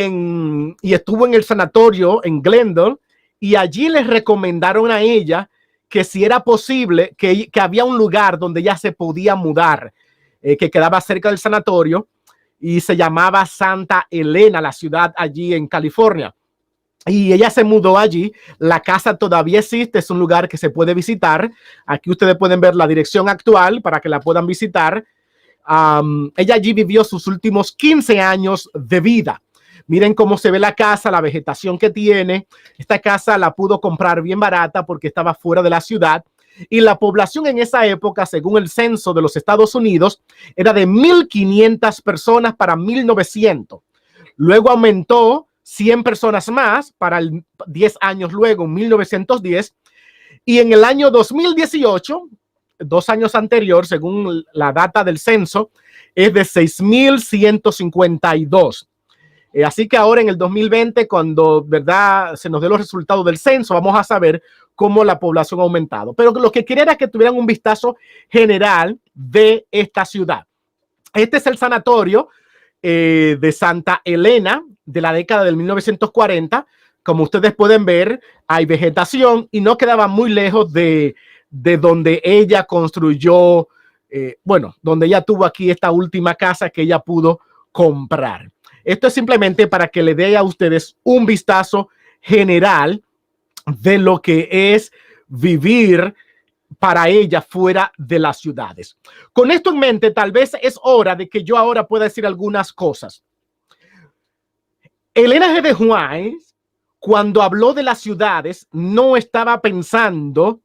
estuvo en el sanatorio en Glendale, y allí les recomendaron a ella que si era posible, que había un lugar donde ella se podía mudar, que quedaba cerca del sanatorio y se llamaba Santa Elena, la ciudad allí en California. Y ella se mudó allí. La casa todavía existe, es un lugar que se puede visitar. Aquí ustedes pueden ver la dirección actual para que la puedan visitar. Ella allí vivió sus últimos 15 años de vida. Miren cómo se ve la casa, la vegetación que tiene. Esta casa la pudo comprar bien barata porque estaba fuera de la ciudad. Y la población en esa época, según el censo de los Estados Unidos, era de 1,500 personas para 1900. Luego aumentó 100 personas más para 10 años luego, en 1910. Y en el año 2018, 2 años anterior, según la data del censo, es de 6,152. Así que ahora en el 2020, cuando verdad se nos dé los resultados del censo, vamos a saber cómo la población ha aumentado. Pero lo que quería era que tuvieran un vistazo general de esta ciudad. Este es el sanatorio de Santa Elena de la década del 1940. Como ustedes pueden ver, hay vegetación y no quedaba muy lejos de donde ella construyó, donde ella tuvo aquí esta última casa que ella pudo comprar. Esto es simplemente para que le dé a ustedes un vistazo general de lo que es vivir para ella fuera de las ciudades. Con esto en mente, tal vez es hora de que yo ahora pueda decir algunas cosas. Elena G. de White, cuando habló de las ciudades, no estaba pensando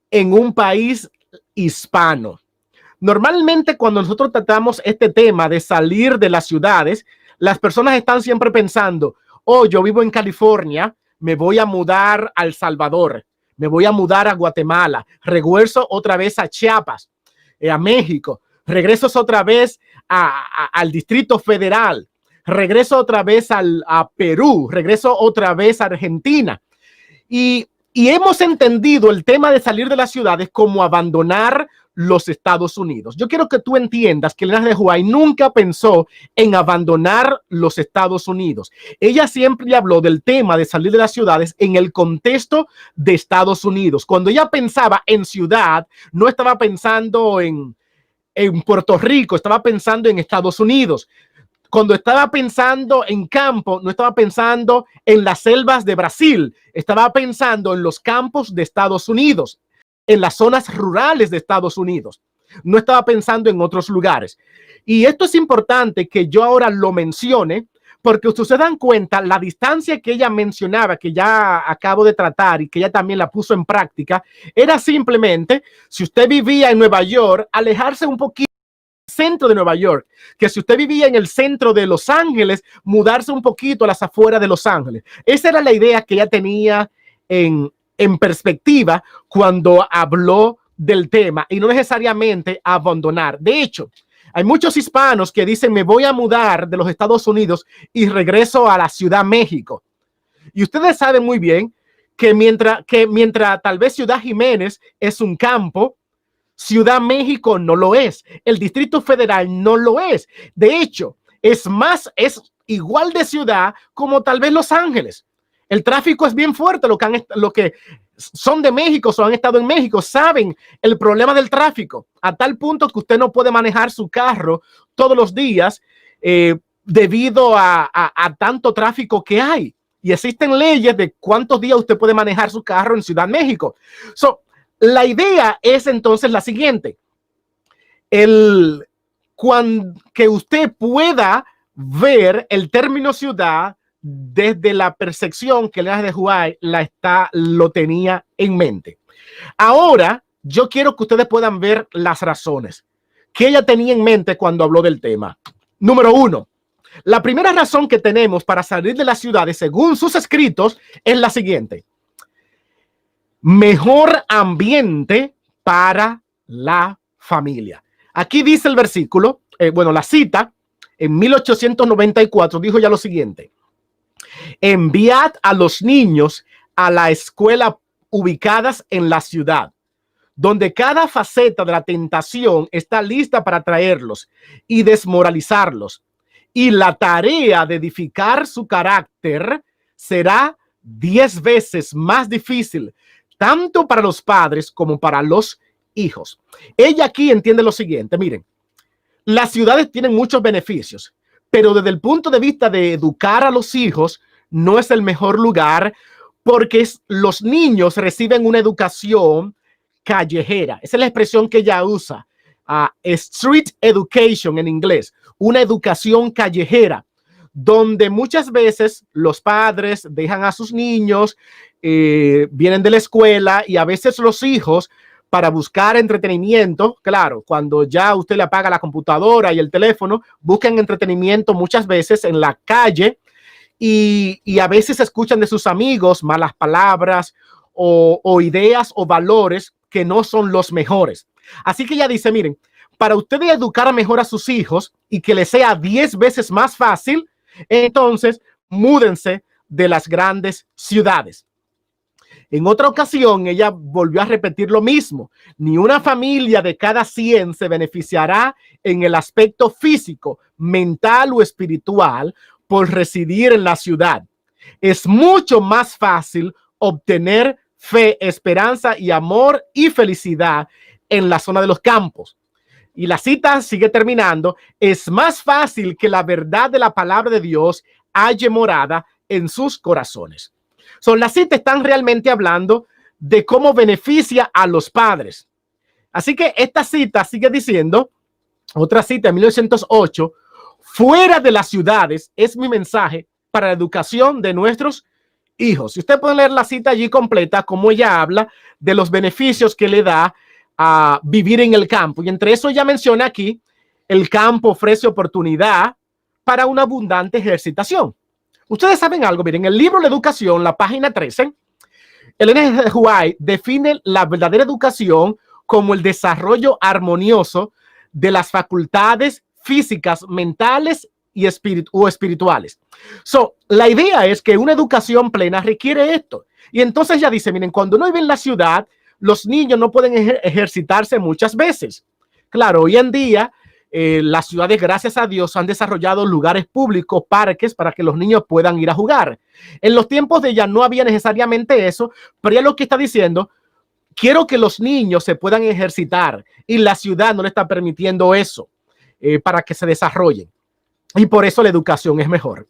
en un país hispano. Normalmente, cuando nosotros tratamos este tema de salir de las ciudades, las personas están siempre pensando, oh, yo vivo en California, me voy a mudar a El Salvador, me voy a mudar a Guatemala, regreso otra vez a Chiapas, a México, regreso otra vez al Distrito Federal, regreso otra vez a Perú, regreso otra vez a Argentina. Y hemos entendido el tema de salir de las ciudades como abandonar los Estados Unidos. Yo quiero que tú entiendas que Elena de White nunca pensó en abandonar los Estados Unidos. Ella siempre habló del tema de salir de las ciudades en el contexto de Estados Unidos. Cuando ella pensaba en ciudad, no estaba pensando en Puerto Rico, estaba pensando en Estados Unidos. Cuando estaba pensando en campo, no estaba pensando en las selvas de Brasil, estaba pensando en los campos de Estados Unidos, en las zonas rurales de Estados Unidos. No estaba pensando en otros lugares. Y esto es importante que yo ahora lo mencione, porque ustedes se dan cuenta, la distancia que ella mencionaba, que ya acabo de tratar y que ella también la puso en práctica, era simplemente, si usted vivía en Nueva York, alejarse un poquito centro de Nueva York, que si usted vivía en el centro de Los Ángeles, mudarse un poquito a las afueras de Los Ángeles. Esa era la idea que ella tenía en perspectiva cuando habló del tema y no necesariamente abandonar. De hecho, hay muchos hispanos que dicen me voy a mudar de los Estados Unidos y regreso a la Ciudad México. Y ustedes saben muy bien que mientras tal vez Ciudad Jiménez es un campo, Ciudad México no lo es. El Distrito Federal no lo es. De hecho, es igual de ciudad como tal vez Los Ángeles. El tráfico es bien fuerte. Lo que son de México o han estado en México saben el problema del tráfico, a tal punto que usted no puede manejar su carro todos los días debido a tanto tráfico que hay. Y existen leyes de cuántos días usted puede manejar su carro en Ciudad México. La idea es entonces la siguiente. Que usted pueda ver el término ciudad desde la percepción que Elena de White lo tenía en mente. Ahora, yo quiero que ustedes puedan ver las razones que ella tenía en mente cuando habló del tema. Número 1, la primera razón que tenemos para salir de las ciudades, según sus escritos, es la siguiente: mejor ambiente para la familia. Aquí dice el versículo, la cita, en 1894 dijo ya lo siguiente: enviad a los niños a la escuela ubicadas en la ciudad, donde cada faceta de la tentación está lista para atraerlos y desmoralizarlos. Y la tarea de edificar su carácter será 10 veces más difícil, tanto para los padres como para los hijos. Ella aquí entiende lo siguiente: miren, las ciudades tienen muchos beneficios, pero desde el punto de vista de educar a los hijos, no es el mejor lugar, porque los niños reciben una educación callejera. Esa es la expresión que ella usa. street education en inglés, una educación callejera, donde muchas veces los padres dejan a sus niños, vienen de la escuela y a veces los hijos, para buscar entretenimiento, claro, cuando ya usted le apaga la computadora y el teléfono, buscan entretenimiento muchas veces en la calle y a veces escuchan de sus amigos malas palabras o ideas o valores que no son los mejores. Así que ella dice, miren, para ustedes educar mejor a sus hijos y que les sea 10 veces más fácil, entonces múdense de las grandes ciudades. En otra ocasión, ella volvió a repetir lo mismo. Ni una familia de cada 100 se beneficiará en el aspecto físico, mental o espiritual por residir en la ciudad. Es mucho más fácil obtener fe, esperanza y amor y felicidad en la zona de los campos. Y la cita sigue terminando. Es más fácil que la verdad de la palabra de Dios halle morada en sus corazones. Las citas están realmente hablando de cómo beneficia a los padres. Así que esta cita sigue diciendo, otra cita de 1908, fuera de las ciudades es mi mensaje para la educación de nuestros hijos. Si usted puede leer la cita allí completa, como ella habla de los beneficios que le da a vivir en el campo. Y entre eso ella menciona aquí, el campo ofrece oportunidad para una abundante ejercitación. Ustedes saben algo, miren, en el libro La Educación, la página 13, Ellen G. White define la verdadera educación como el desarrollo armonioso de las facultades físicas, mentales y espirituales. La idea es que una educación plena requiere esto. Y entonces ella dice, miren, cuando uno vive en la ciudad, los niños no pueden ejercitarse muchas veces. Claro, hoy en día, las ciudades, gracias a Dios, han desarrollado lugares públicos, parques, para que los niños puedan ir a jugar. En los tiempos de ella no había necesariamente eso, pero ella lo que está diciendo, quiero que los niños se puedan ejercitar y la ciudad no le está permitiendo eso para que se desarrollen. Y por eso la educación es mejor.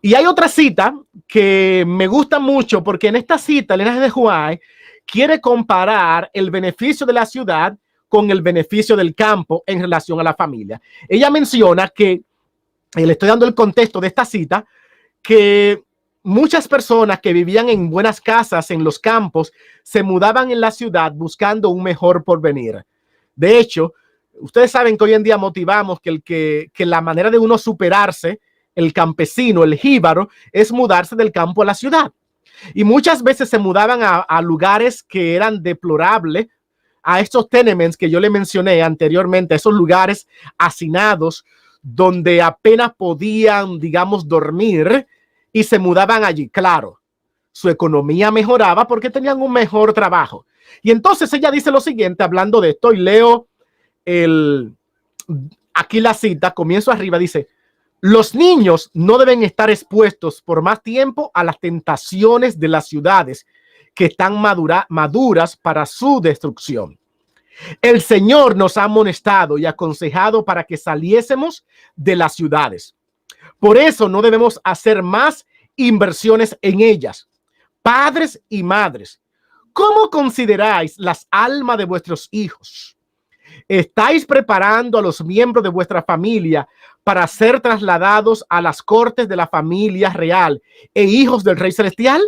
Y hay otra cita que me gusta mucho porque en esta cita, Elena de White quiere comparar el beneficio de la ciudad con el beneficio del campo en relación a la familia. Ella menciona que, le estoy dando el contexto de esta cita, que muchas personas que vivían en buenas casas en los campos se mudaban en la ciudad buscando un mejor porvenir. De hecho, ustedes saben que hoy en día motivamos que la manera de uno superarse, el campesino, el jíbaro, es mudarse del campo a la ciudad. Y muchas veces se mudaban a lugares que eran deplorables, a estos tenements que yo le mencioné anteriormente, esos lugares hacinados donde apenas podían, digamos, dormir y se mudaban allí. Claro, su economía mejoraba porque tenían un mejor trabajo. Y entonces ella dice lo siguiente, hablando de esto, y leo aquí la cita, comienzo arriba, dice, los niños no deben estar expuestos por más tiempo a las tentaciones de las ciudades que están maduras para su destrucción. El Señor nos ha amonestado y aconsejado para que saliésemos de las ciudades. Por eso no debemos hacer más inversiones en ellas. Padres y madres, ¿cómo consideráis las almas de vuestros hijos? ¿Estáis preparando a los miembros de vuestra familia para ser trasladados a las cortes de la familia real e hijos del Rey Celestial?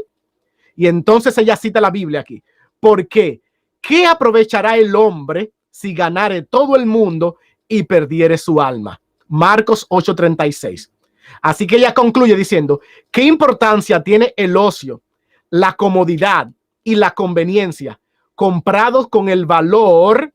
Y entonces ella cita la Biblia aquí. ¿Por qué? ¿Qué aprovechará el hombre si ganare todo el mundo y perdiere su alma? Marcos 8:36. Así que ella concluye diciendo, ¿qué importancia tiene el ocio, la comodidad y la conveniencia comprados con el valor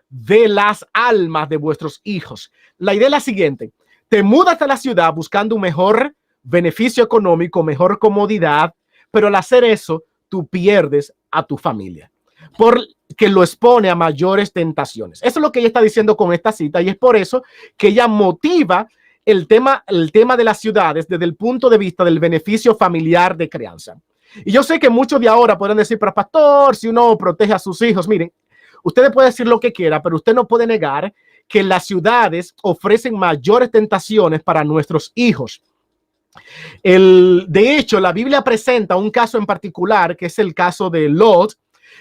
de las almas de vuestros hijos? La idea es la siguiente: te mudas a la ciudad buscando un mejor beneficio económico, mejor comodidad, pero al hacer eso, tú pierdes a tu familia porque lo expone a mayores tentaciones. Eso es lo que ella está diciendo con esta cita, y es por eso que ella motiva el tema de las ciudades desde el punto de vista del beneficio familiar de crianza. Y yo sé que muchos de ahora podrán decir, pero pastor, si uno protege a sus hijos, miren, usted puede decir lo que quiera, pero usted no puede negar que las ciudades ofrecen mayores tentaciones para nuestros hijos. De hecho, la Biblia presenta un caso en particular, que es el caso de Lot,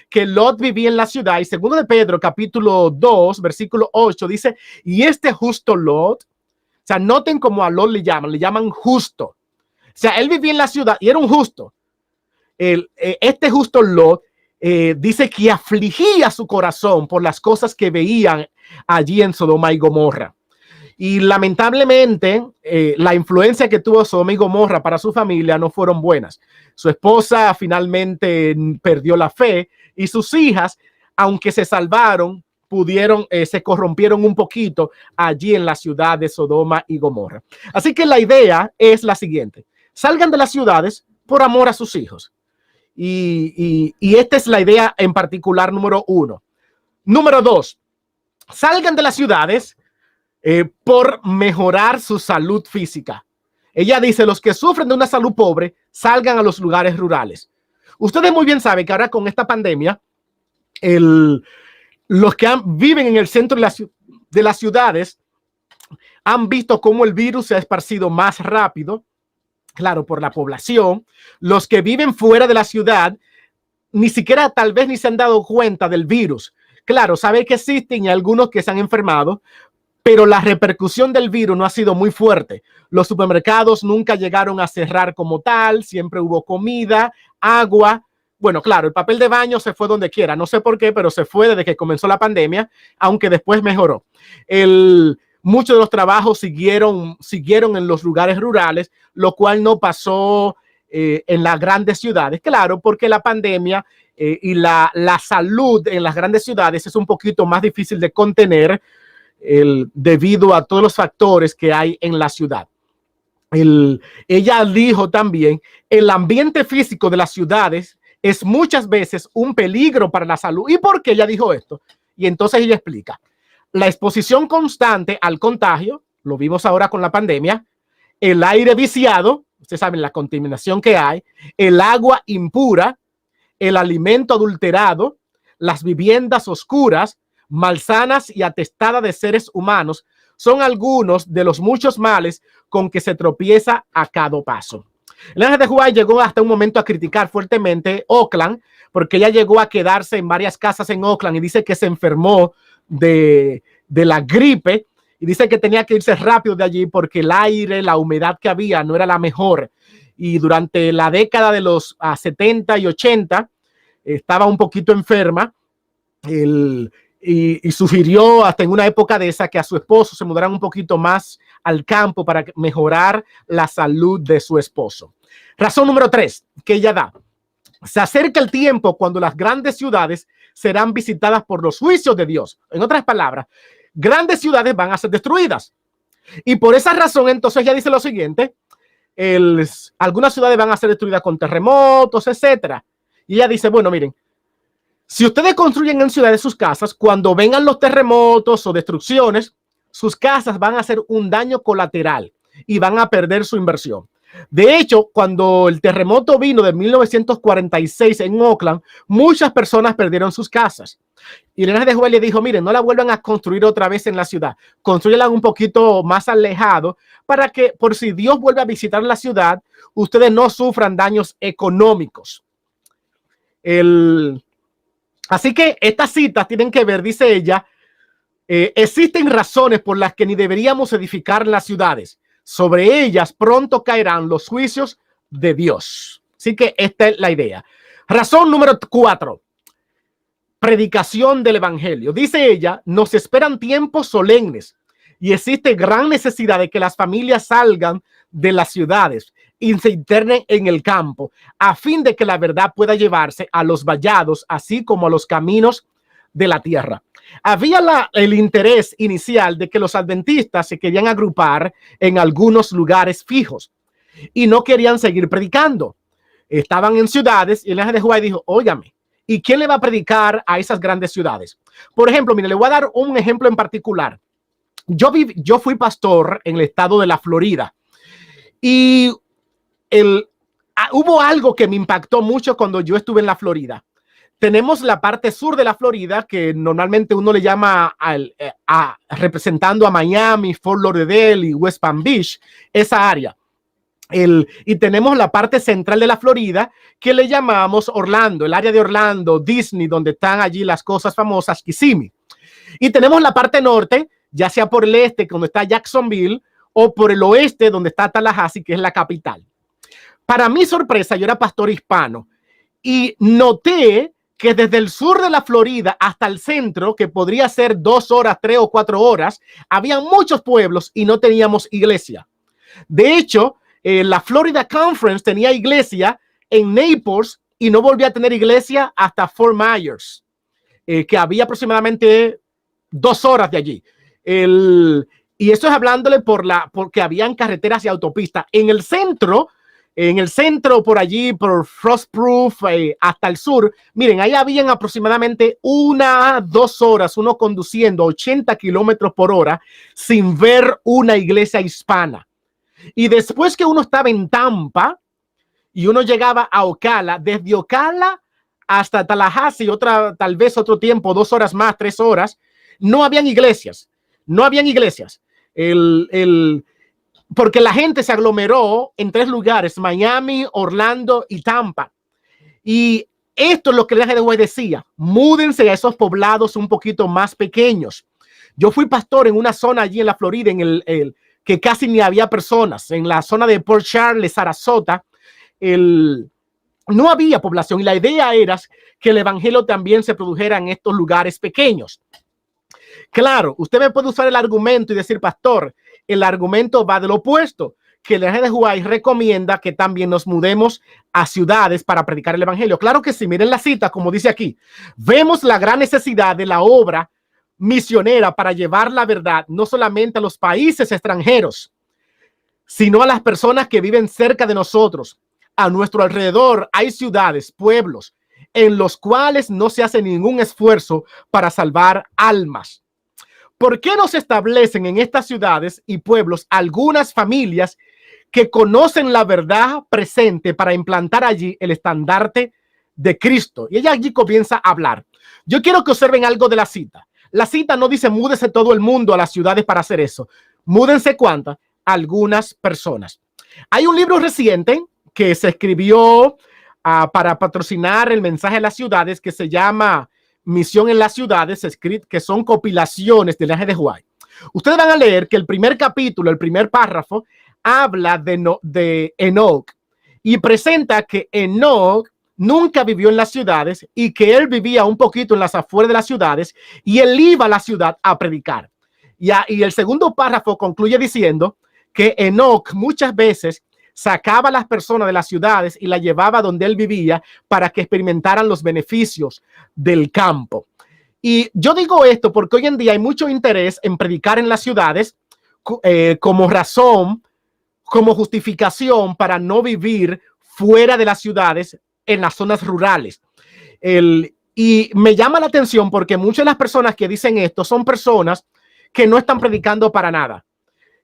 que Lot vivía en la ciudad. Y segundo de Pedro, capítulo 2, versículo 8, dice, y este justo Lot, o sea, noten cómo a Lot le llaman justo. O sea, él vivía en la ciudad y era un justo. Este justo Lot dice que afligía su corazón por las cosas que veían allí en Sodoma y Gomorra. Y lamentablemente, la influencia que tuvo Sodoma y Gomorra para su familia no fueron buenas. Su esposa finalmente perdió la fe y sus hijas, aunque se salvaron, se corrompieron un poquito allí en la ciudad de Sodoma y Gomorra. Así que la idea es la siguiente: salgan de las ciudades por amor a sus hijos. Y esta es la idea en particular número 1. Número 2, salgan de las ciudades por mejorar su salud física. Ella dice, los que sufren de una salud pobre, salgan a los lugares rurales. Ustedes muy bien saben que ahora con esta pandemia, los que viven en el centro de las ciudades han visto cómo el virus se ha esparcido más rápido, claro, por la población. Los que viven fuera de la ciudad ni siquiera tal vez ni se han dado cuenta del virus. Claro, saben que existen y algunos que se han enfermado, pero la repercusión del virus no ha sido muy fuerte. Los supermercados nunca llegaron a cerrar como tal, siempre hubo comida, agua. Bueno, claro, el papel de baño se fue donde quiera, no sé por qué, pero se fue desde que comenzó la pandemia, aunque después mejoró. Muchos de los trabajos siguieron en los lugares rurales, lo cual no pasó en las grandes ciudades. Claro, porque la pandemia y la salud en las grandes ciudades es un poquito más difícil de contener debido a todos los factores que hay en la ciudad. Ella dijo también, el ambiente físico de las ciudades es muchas veces un peligro para la salud. ¿Y por qué ella dijo esto? Y entonces ella explica. La exposición constante al contagio, lo vimos ahora con la pandemia, el aire viciado, ustedes saben la contaminación que hay, el agua impura, el alimento adulterado, las viviendas oscuras, malsanas y atestadas de seres humanos, son algunos de los muchos males con que se tropieza a cada paso. El ángel de Jehová llegó hasta un momento a criticar fuertemente Oakland, porque ella llegó a quedarse en varias casas en Oakland y dice que se enfermó de la gripe y dice que tenía que irse rápido de allí porque el aire, la humedad que había no era la mejor. Y durante la década de los 70 y 80 estaba un poquito enferma y sugirió hasta en una época de esa que a su esposo se mudaran un poquito más al campo para mejorar la salud de su esposo. Razón número 3 que ella da. Se acerca el tiempo cuando las grandes ciudades serán visitadas por los juicios de Dios. En otras palabras, grandes ciudades van a ser destruidas. Y por esa razón, entonces ella dice lo siguiente, algunas ciudades van a ser destruidas con terremotos, etcétera. Y ella dice, bueno, miren, si ustedes construyen en ciudades sus casas, cuando vengan los terremotos o destrucciones, sus casas van a hacer un daño colateral y van a perder su inversión. De hecho, cuando el terremoto vino de 1946 en Oakland, muchas personas perdieron sus casas. Y el ángel de Jehová le dijo, miren, no la vuelvan a construir otra vez en la ciudad. Construyanla un poquito más alejado para que, por si Dios vuelve a visitar la ciudad, ustedes no sufran daños económicos. Así que estas citas tienen que ver, dice ella, existen razones por las que ni deberíamos edificar las ciudades. Sobre ellas pronto caerán los juicios de Dios. Así que esta es la idea. Razón número 4. Predicación del evangelio. Dice ella, nos esperan tiempos solemnes y existe gran necesidad de que las familias salgan de las ciudades y se internen en el campo a fin de que la verdad pueda llevarse a los vallados, así como a los caminos de la tierra. Había el interés inicial de que los adventistas se querían agrupar en algunos lugares fijos y no querían seguir predicando. Estaban en ciudades y el ángel de Jehová dijo, óigame, ¿y quién le va a predicar a esas grandes ciudades? Por ejemplo, mire, le voy a dar un ejemplo en particular. Yo fui pastor en el estado de la Florida y hubo algo que me impactó mucho cuando yo estuve en la Florida. Tenemos la parte sur de la Florida que normalmente uno le llama representando a Miami, Fort Lauderdale y West Palm Beach, esa área. Y tenemos la parte central de la Florida que le llamamos Orlando, el área de Orlando, Disney, donde están allí las cosas famosas, Kissimmee. Y tenemos la parte norte, ya sea por el este, donde está Jacksonville, o por el oeste, donde está Tallahassee, que es la capital. Para mi sorpresa, yo era pastor hispano y noté que desde el sur de la Florida hasta el centro, que podría ser 2 horas, 3 o 4 horas, había muchos pueblos y no teníamos iglesia. De hecho, la Florida Conference tenía iglesia en Naples y no volvió a tener iglesia hasta Fort Myers, que había aproximadamente 2 horas de allí. Y esto es hablándole porque habían carreteras y autopistas. En el centro, por allí, por Frostproof, hasta el sur, miren, ahí habían aproximadamente 1-2 horas, uno conduciendo 80 kilómetros por hora sin ver una iglesia hispana. Y después que uno estaba en Tampa y uno llegaba a Ocala, desde Ocala hasta Tallahassee, tal vez otro tiempo, 2 horas más, 3 horas, no habían iglesias. Porque la gente se aglomeró en 3 lugares, Miami, Orlando y Tampa. Y esto es lo que el ángel de Jehová decía: múdense a esos poblados un poquito más pequeños. Yo fui pastor en una zona allí en la Florida, que casi ni había personas, en la zona de Port Charles, Sarasota, no había población, y la idea era que el evangelio también se produjera en estos lugares pequeños. Claro, usted me puede usar el argumento y decir: pastor, el argumento va del opuesto, que el ángel de Jehová recomienda que también nos mudemos a ciudades para predicar el evangelio. Claro que sí, miren la cita, como dice aquí: vemos la gran necesidad de la obra misionera para llevar la verdad no solamente a los países extranjeros, sino a las personas que viven cerca de nosotros. A nuestro alrededor hay ciudades, pueblos, en los cuales no se hace ningún esfuerzo para salvar almas. ¿Por qué no se establecen en estas ciudades y pueblos algunas familias que conocen la verdad presente para implantar allí el estandarte de Cristo? Y ella allí comienza a hablar. Yo quiero que observen algo de la cita. La cita no dice múdese todo el mundo a las ciudades para hacer eso. Múdense ¿cuántas? Algunas personas. Hay un libro reciente que se escribió para patrocinar el mensaje de las ciudades, que se llama Misión en las Ciudades, que son compilaciones del ángel de Jehová. Ustedes van a leer que el primer capítulo, el primer párrafo, habla de Enoch y presenta que Enoch nunca vivió en las ciudades y que él vivía un poquito en las afueras de las ciudades y él iba a la ciudad a predicar. Y el segundo párrafo concluye diciendo que Enoch muchas veces sacaba a las personas de las ciudades y las llevaba donde él vivía para que experimentaran los beneficios del campo. Y yo digo esto porque hoy en día hay mucho interés en predicar en las ciudades como razón, como justificación para no vivir fuera de las ciudades en las zonas rurales. Y me llama la atención porque muchas de las personas que dicen esto son personas que no están predicando para nada.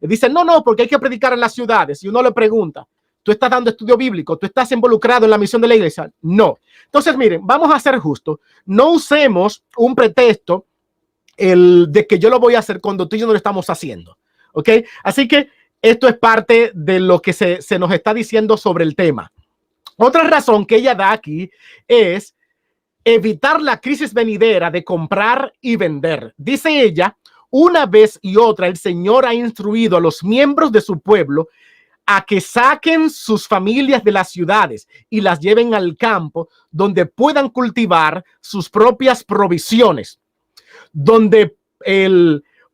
Dicen, no, porque hay que predicar en las ciudades. Y uno le pregunta, ¿tú estás dando estudio bíblico? ¿Tú estás involucrado en la misión de la iglesia? No. Entonces, miren, vamos a ser justos. No usemos un pretexto de que yo lo voy a hacer cuando tú y yo no lo estamos haciendo. ¿Ok? Así que esto es parte de lo que se nos está diciendo sobre el tema. Otra razón que ella da aquí es evitar la crisis venidera de comprar y vender. Dice ella: una vez y otra, el Señor ha instruido a los miembros de su pueblo a que saquen sus familias de las ciudades y las lleven al campo donde puedan cultivar sus propias provisiones.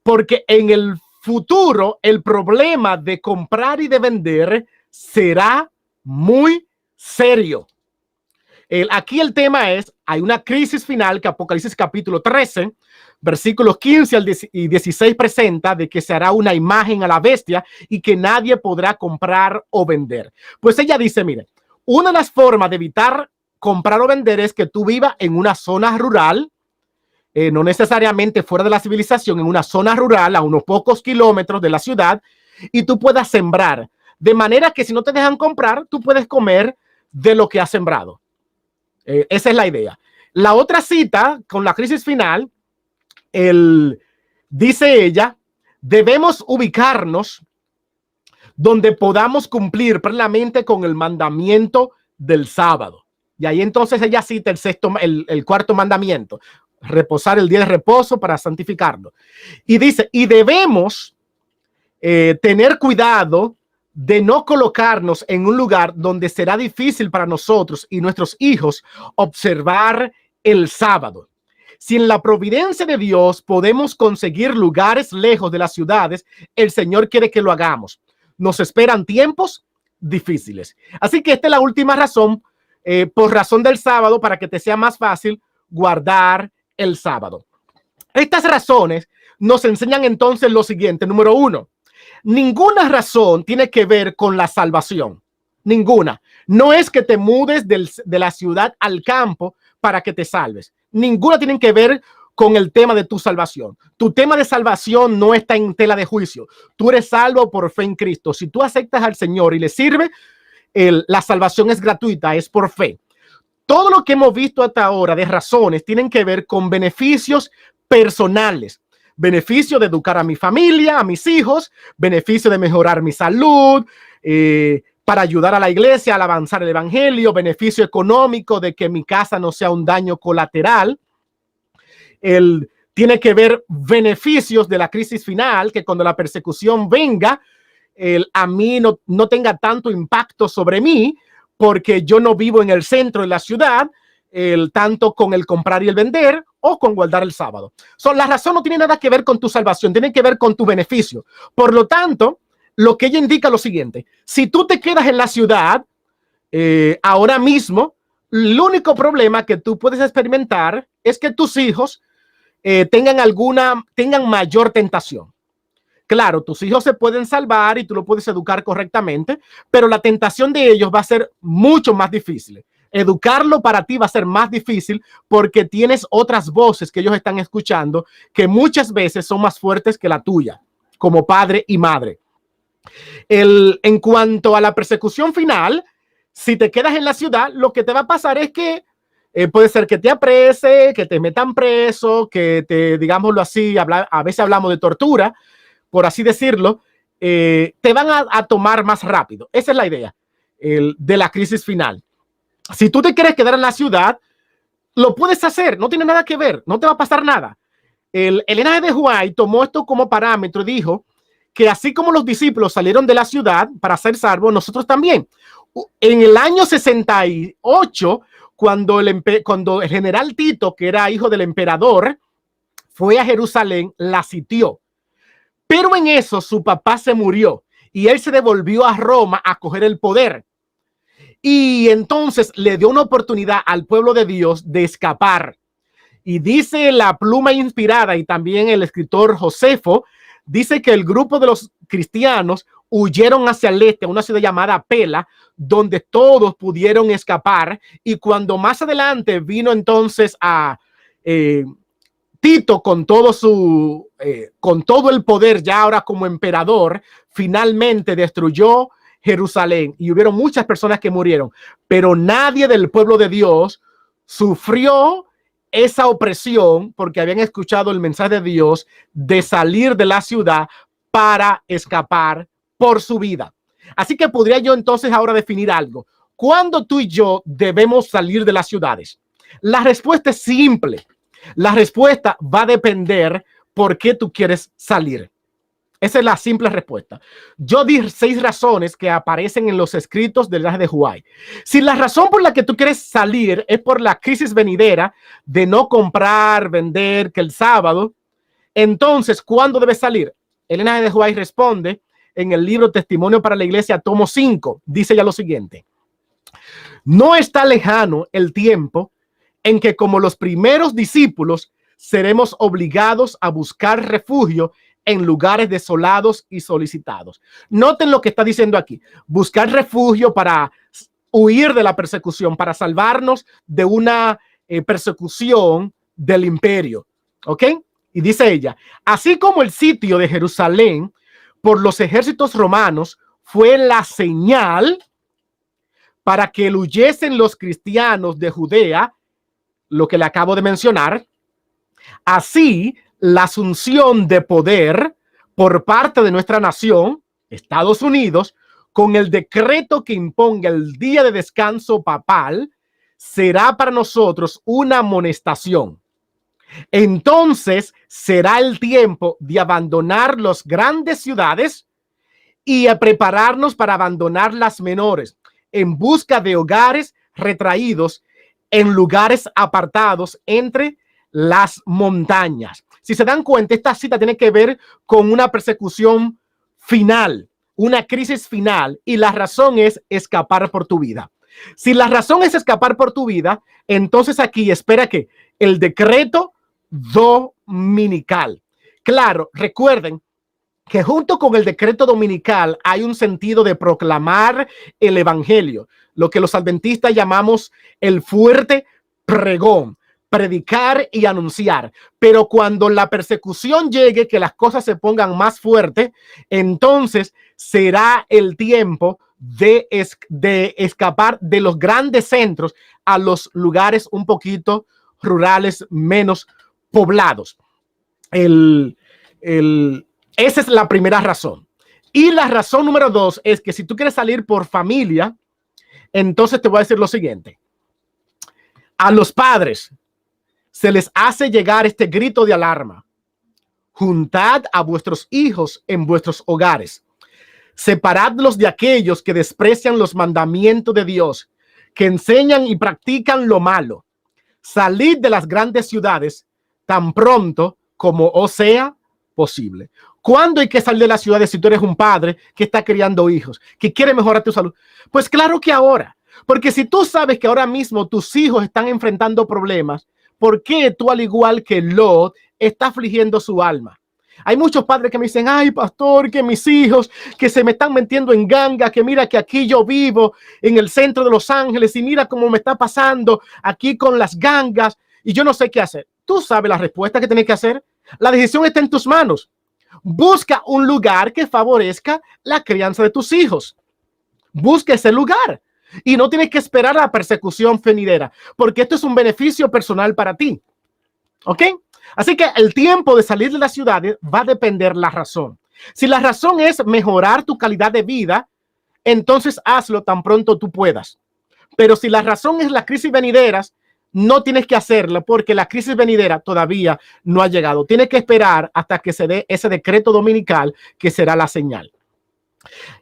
Porque en el futuro el problema de comprar y de vender será muy serio. Aquí el tema es, hay una crisis final que Apocalipsis capítulo 13, versículos 15 y 16 presenta, de que se hará una imagen a la bestia y que nadie podrá comprar o vender. Pues ella dice, mire, una de las formas de evitar comprar o vender es que tú vivas en una zona rural, no necesariamente fuera de la civilización, en una zona rural a unos pocos kilómetros de la ciudad, y tú puedas sembrar, de manera que si no te dejan comprar, tú puedes comer de lo que has sembrado. Esa es la idea. La otra cita con la crisis final, dice ella, debemos ubicarnos donde podamos cumplir plenamente con el mandamiento del sábado. Y ahí entonces ella cita el cuarto mandamiento, reposar el día de reposo para santificarlo. Y dice, y debemos tener cuidado de no colocarnos en un lugar donde será difícil para nosotros y nuestros hijos observar el sábado. Si en la providencia de Dios podemos conseguir lugares lejos de las ciudades, el Señor quiere que lo hagamos. Nos esperan tiempos difíciles. Así que esta es la última razón, por razón del sábado, para que te sea más fácil guardar el sábado. Estas razones nos enseñan entonces lo siguiente. Número 1, ninguna razón tiene que ver con la salvación. Ninguna. No es que te mudes de la ciudad al campo para que te salves. Ninguna tiene que ver con el tema de tu salvación. Tu tema de salvación no está en tela de juicio. Tú eres salvo por fe en Cristo. Si tú aceptas al Señor y le sirve, la salvación es gratuita, es por fe. Todo lo que hemos visto hasta ahora de razones tienen que ver con beneficios personales. Beneficio de educar a mi familia, a mis hijos, beneficio de mejorar mi salud, para ayudar a la iglesia al avanzar el evangelio, beneficio económico de que mi casa no sea un daño colateral. Tiene que ver beneficios de la crisis final, que cuando la persecución venga, a mí no tenga tanto impacto sobre mí, porque yo no vivo en el centro de la ciudad, tanto con el comprar y el vender o con guardar el sábado. La razón no tiene nada que ver con tu salvación, tiene que ver con tu beneficio. Por lo tanto, lo que ella indica es lo siguiente: si tú te quedas en la ciudad ahora mismo, el único problema que tú puedes experimentar es que tus hijos tengan mayor tentación. Claro, tus hijos se pueden salvar y tú lo puedes educar correctamente, pero la tentación de ellos va a ser mucho más difícil. Educarlo para ti va a ser más difícil porque tienes otras voces que ellos están escuchando que muchas veces son más fuertes que la tuya, como padre y madre. En cuanto a la persecución final, si te quedas en la ciudad, lo que te va a pasar es que puede ser que te aprese, que te metan preso, que te, digámoslo así, a veces hablamos de tortura, por así decirlo, te van a tomar más rápido. Esa es la idea de la crisis final. Si tú te quieres quedar en la ciudad, lo puedes hacer, no tiene nada que ver, no te va a pasar nada. Elena de White tomó esto como parámetro y dijo que así como los discípulos salieron de la ciudad para ser salvos, nosotros también. En el año 68, cuando el general Tito, que era hijo del emperador, fue a Jerusalén, la sitió. Pero en eso su papá se murió y él se devolvió a Roma a coger el poder. Y entonces le dio una oportunidad al pueblo de Dios de escapar. Y dice la pluma inspirada y también el escritor Josefo, dice que el grupo de los cristianos huyeron hacia el este, a una ciudad llamada Pela, donde todos pudieron escapar. Y cuando más adelante vino entonces a Tito con todo el poder, ya ahora como emperador, finalmente destruyó Jerusalén y hubieron muchas personas que murieron, pero nadie del pueblo de Dios sufrió esa opresión porque habían escuchado el mensaje de Dios de salir de la ciudad para escapar por su vida. Así que podría yo entonces ahora definir algo. ¿Cuándo tú y yo debemos salir de las ciudades? La respuesta es simple. La respuesta va a depender por qué tú quieres salir. Esa es la simple respuesta. Yo di 6 razones que aparecen en los escritos del Elena de White. Si la razón por la que tú quieres salir es por la crisis venidera de no comprar, vender, que el sábado, entonces, ¿cuándo debes salir? Elena de White responde en el libro Testimonio para la Iglesia, tomo 5. Dice ya lo siguiente: no está lejano el tiempo en que, como los primeros discípulos, seremos obligados a buscar refugio en lugares desolados y solicitados. Noten lo que está diciendo aquí: buscar refugio para huir de la persecución, para salvarnos de una persecución del imperio. ¿Ok? Y dice ella: así como el sitio de Jerusalén por los ejércitos romanos fue la señal para que huyesen los cristianos de Judea, lo que le acabo de mencionar, así la asunción de poder por parte de nuestra nación, Estados Unidos, con el decreto que imponga el día de descanso papal, será para nosotros una amonestación. Entonces será el tiempo de abandonar las grandes ciudades y a prepararnos para abandonar las menores en busca de hogares retraídos en lugares apartados entre las montañas. Si se dan cuenta, esta cita tiene que ver con una persecución final, una crisis final, y la razón es escapar por tu vida. Si la razón es escapar por tu vida, entonces aquí espera que el decreto dominical. Claro, recuerden que junto con el decreto dominical hay un sentido de proclamar el evangelio, lo que los adventistas llamamos el fuerte pregón, predicar y anunciar. Pero cuando la persecución llegue, que las cosas se pongan más fuertes, entonces será el tiempo de escapar de los grandes centros a los lugares un poquito rurales, menos poblados. Esa es la primera razón. Y la razón número 2 es que si tú quieres salir por familia, entonces te voy a decir lo siguiente. A los padres se les hace llegar este grito de alarma. Juntad a vuestros hijos en vuestros hogares. Separadlos de aquellos que desprecian los mandamientos de Dios, que enseñan y practican lo malo. Salid de las grandes ciudades tan pronto como os sea posible. ¿Cuándo hay que salir de las ciudades si tú eres un padre que está criando hijos, que quiere mejorar tu salud? Pues claro que ahora. Porque si tú sabes que ahora mismo tus hijos están enfrentando problemas, ¿por qué tú, al igual que Lot, está afligiendo su alma? Hay muchos padres que me dicen, ay, pastor, que mis hijos, que se me están metiendo en ganga, que mira que aquí yo vivo en el centro de Los Ángeles y mira cómo me está pasando aquí con las gangas y yo no sé qué hacer. Tú sabes la respuesta que tienes que hacer. La decisión está en tus manos. Busca un lugar que favorezca la crianza de tus hijos. Busca ese lugar. Y no tienes que esperar a la persecución venidera, porque esto es un beneficio personal para ti. ¿Ok? Así que el tiempo de salir de las ciudades va a depender la razón. Si la razón es mejorar tu calidad de vida, entonces hazlo tan pronto tú puedas. Pero si la razón es las crisis venideras, no tienes que hacerlo porque la crisis venidera todavía no ha llegado. Tienes que esperar hasta que se dé ese decreto dominical que será la señal.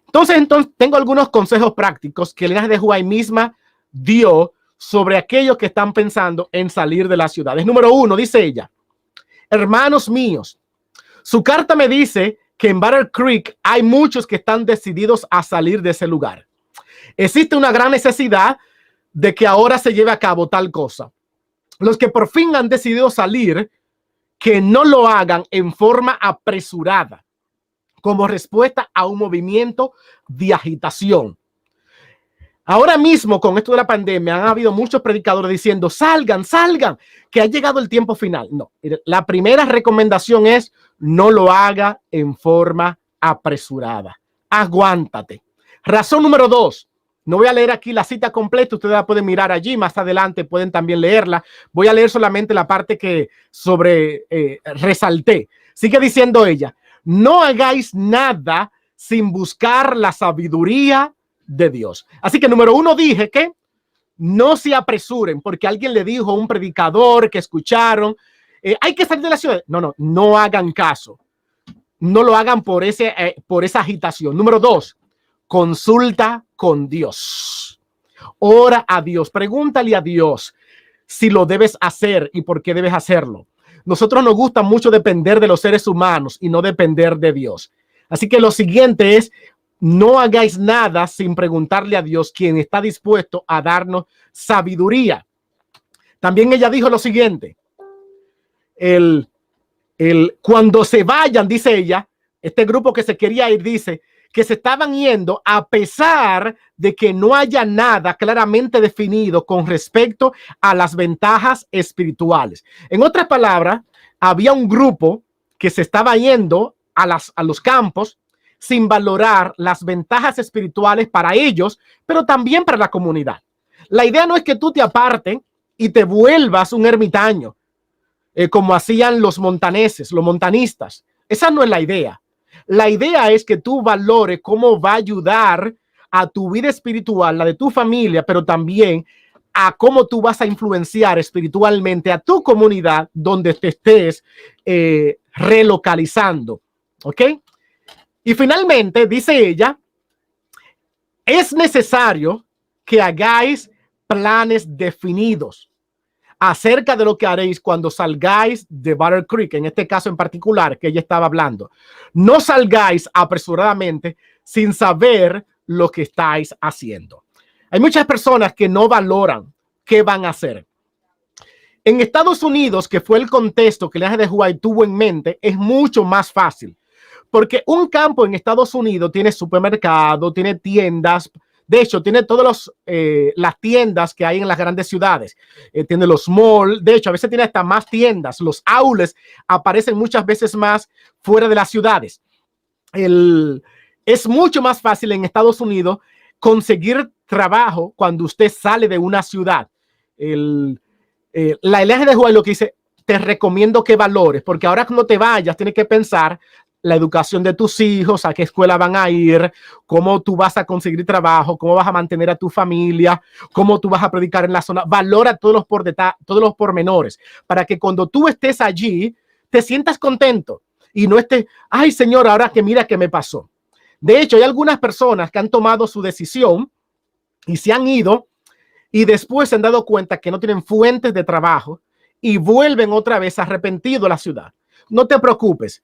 Entonces tengo algunos consejos prácticos que Elena de White misma dio sobre aquellos que están pensando en salir de las ciudades. Número 1, dice ella, hermanos míos, su carta me dice que en Battle Creek hay muchos que están decididos a salir de ese lugar. Existe una gran necesidad de que ahora se lleve a cabo tal cosa. Los que por fin han decidido salir, que no lo hagan en forma apresurada, como respuesta a un movimiento de agitación. Ahora mismo, con esto de la pandemia, han habido muchos predicadores diciendo, salgan, que ha llegado el tiempo final. No, la primera recomendación es, no lo haga en forma apresurada. Aguántate. Razón número 2. No voy a leer aquí la cita completa, ustedes la pueden mirar allí, más adelante pueden también leerla. Voy a leer solamente la parte que resalté. Sigue diciendo ella, no hagáis nada sin buscar la sabiduría de Dios. Así que número 1 dije que no se apresuren porque alguien le dijo a un predicador que escucharon, hay que salir de la ciudad. No hagan caso. No lo hagan por esa agitación. Número 2, consulta con Dios. Ora a Dios. Pregúntale a Dios si lo debes hacer y por qué debes hacerlo. Nosotros nos gusta mucho depender de los seres humanos y no depender de Dios. Así que lo siguiente es, no hagáis nada sin preguntarle a Dios, quien está dispuesto a darnos sabiduría. También ella dijo lo siguiente, cuando se vayan, dice ella, este grupo que se quería ir, dice que se estaban yendo a pesar de que no haya nada claramente definido con respecto a las ventajas espirituales. En otras palabras, había un grupo que se estaba yendo a los campos sin valorar las ventajas espirituales para ellos, pero también para la comunidad. La idea no es que tú te apartes y te vuelvas un ermitaño, como hacían los montaneses, los montanistas. Esa no es la idea. La idea es que tú valores cómo va a ayudar a tu vida espiritual, la de tu familia, pero también a cómo tú vas a influenciar espiritualmente a tu comunidad donde te estés relocalizando. ¿Ok? Y finalmente, dice ella, es necesario que hagáis planes definidos acerca de lo que haréis cuando salgáis de Battle Creek, en este caso en particular que ella estaba hablando. No salgáis apresuradamente sin saber lo que estáis haciendo. Hay muchas personas que no valoran qué van a hacer. En Estados Unidos, que fue el contexto que el ángel de Jehová tuvo en mente, es mucho más fácil. Porque un campo en Estados Unidos tiene supermercado, tiene tiendas. De hecho, tiene todas las tiendas que hay en las grandes ciudades. Tiene los malls. De hecho, a veces tiene hasta más tiendas. Los outlets aparecen muchas veces más fuera de las ciudades. Es mucho más fácil en Estados Unidos conseguir trabajo cuando usted sale de una ciudad. La Iglesia de Jehová lo que dice, te recomiendo que valores, porque ahora cuando te vayas, tienes que pensar la educación de tus hijos, a qué escuela van a ir, cómo tú vas a conseguir trabajo, cómo vas a mantener a tu familia, cómo tú vas a predicar en la zona. Valora todos los pormenores para que cuando tú estés allí te sientas contento y no estés, ay Señor, ahora que mira qué me pasó. De hecho, hay algunas personas que han tomado su decisión y se han ido y después se han dado cuenta que no tienen fuentes de trabajo y vuelven otra vez arrepentidos a la ciudad. No te preocupes.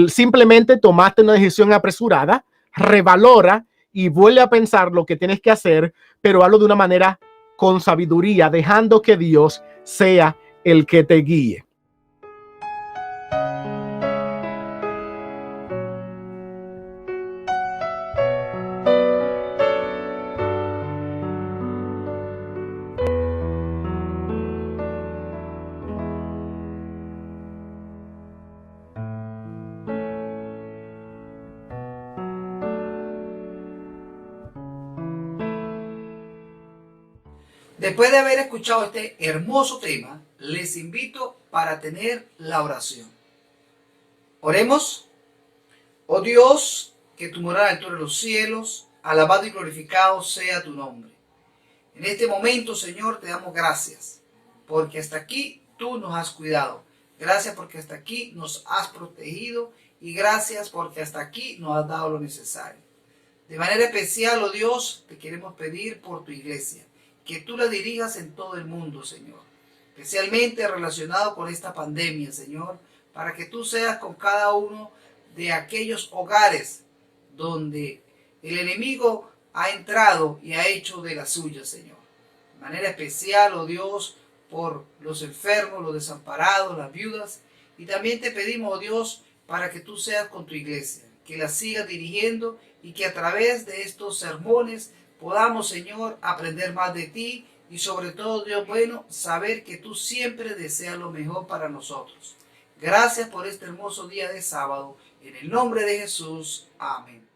Simplemente tomaste una decisión apresurada, revalora y vuelve a pensar lo que tienes que hacer, pero hazlo de una manera con sabiduría, dejando que Dios sea el que te guíe. Después de haber escuchado este hermoso tema, les invito para tener la oración. Oremos. Oh Dios, que tu morada altura de los cielos, alabado y glorificado sea tu nombre. En este momento, Señor, te damos gracias, porque hasta aquí tú nos has cuidado. Gracias porque hasta aquí nos has protegido y gracias porque hasta aquí nos has dado lo necesario. De manera especial, oh Dios, te queremos pedir por tu iglesia, que tú la dirijas en todo el mundo, Señor, especialmente relacionado con esta pandemia, Señor, para que tú seas con cada uno de aquellos hogares donde el enemigo ha entrado y ha hecho de la suya, Señor. De manera especial, oh Dios, por los enfermos, los desamparados, las viudas, y también te pedimos, oh Dios, para que tú seas con tu iglesia, que la sigas dirigiendo y que a través de estos sermones podamos, Señor, aprender más de ti y sobre todo, Dios bueno, saber que tú siempre deseas lo mejor para nosotros. Gracias por este hermoso día de sábado. En el nombre de Jesús. Amén.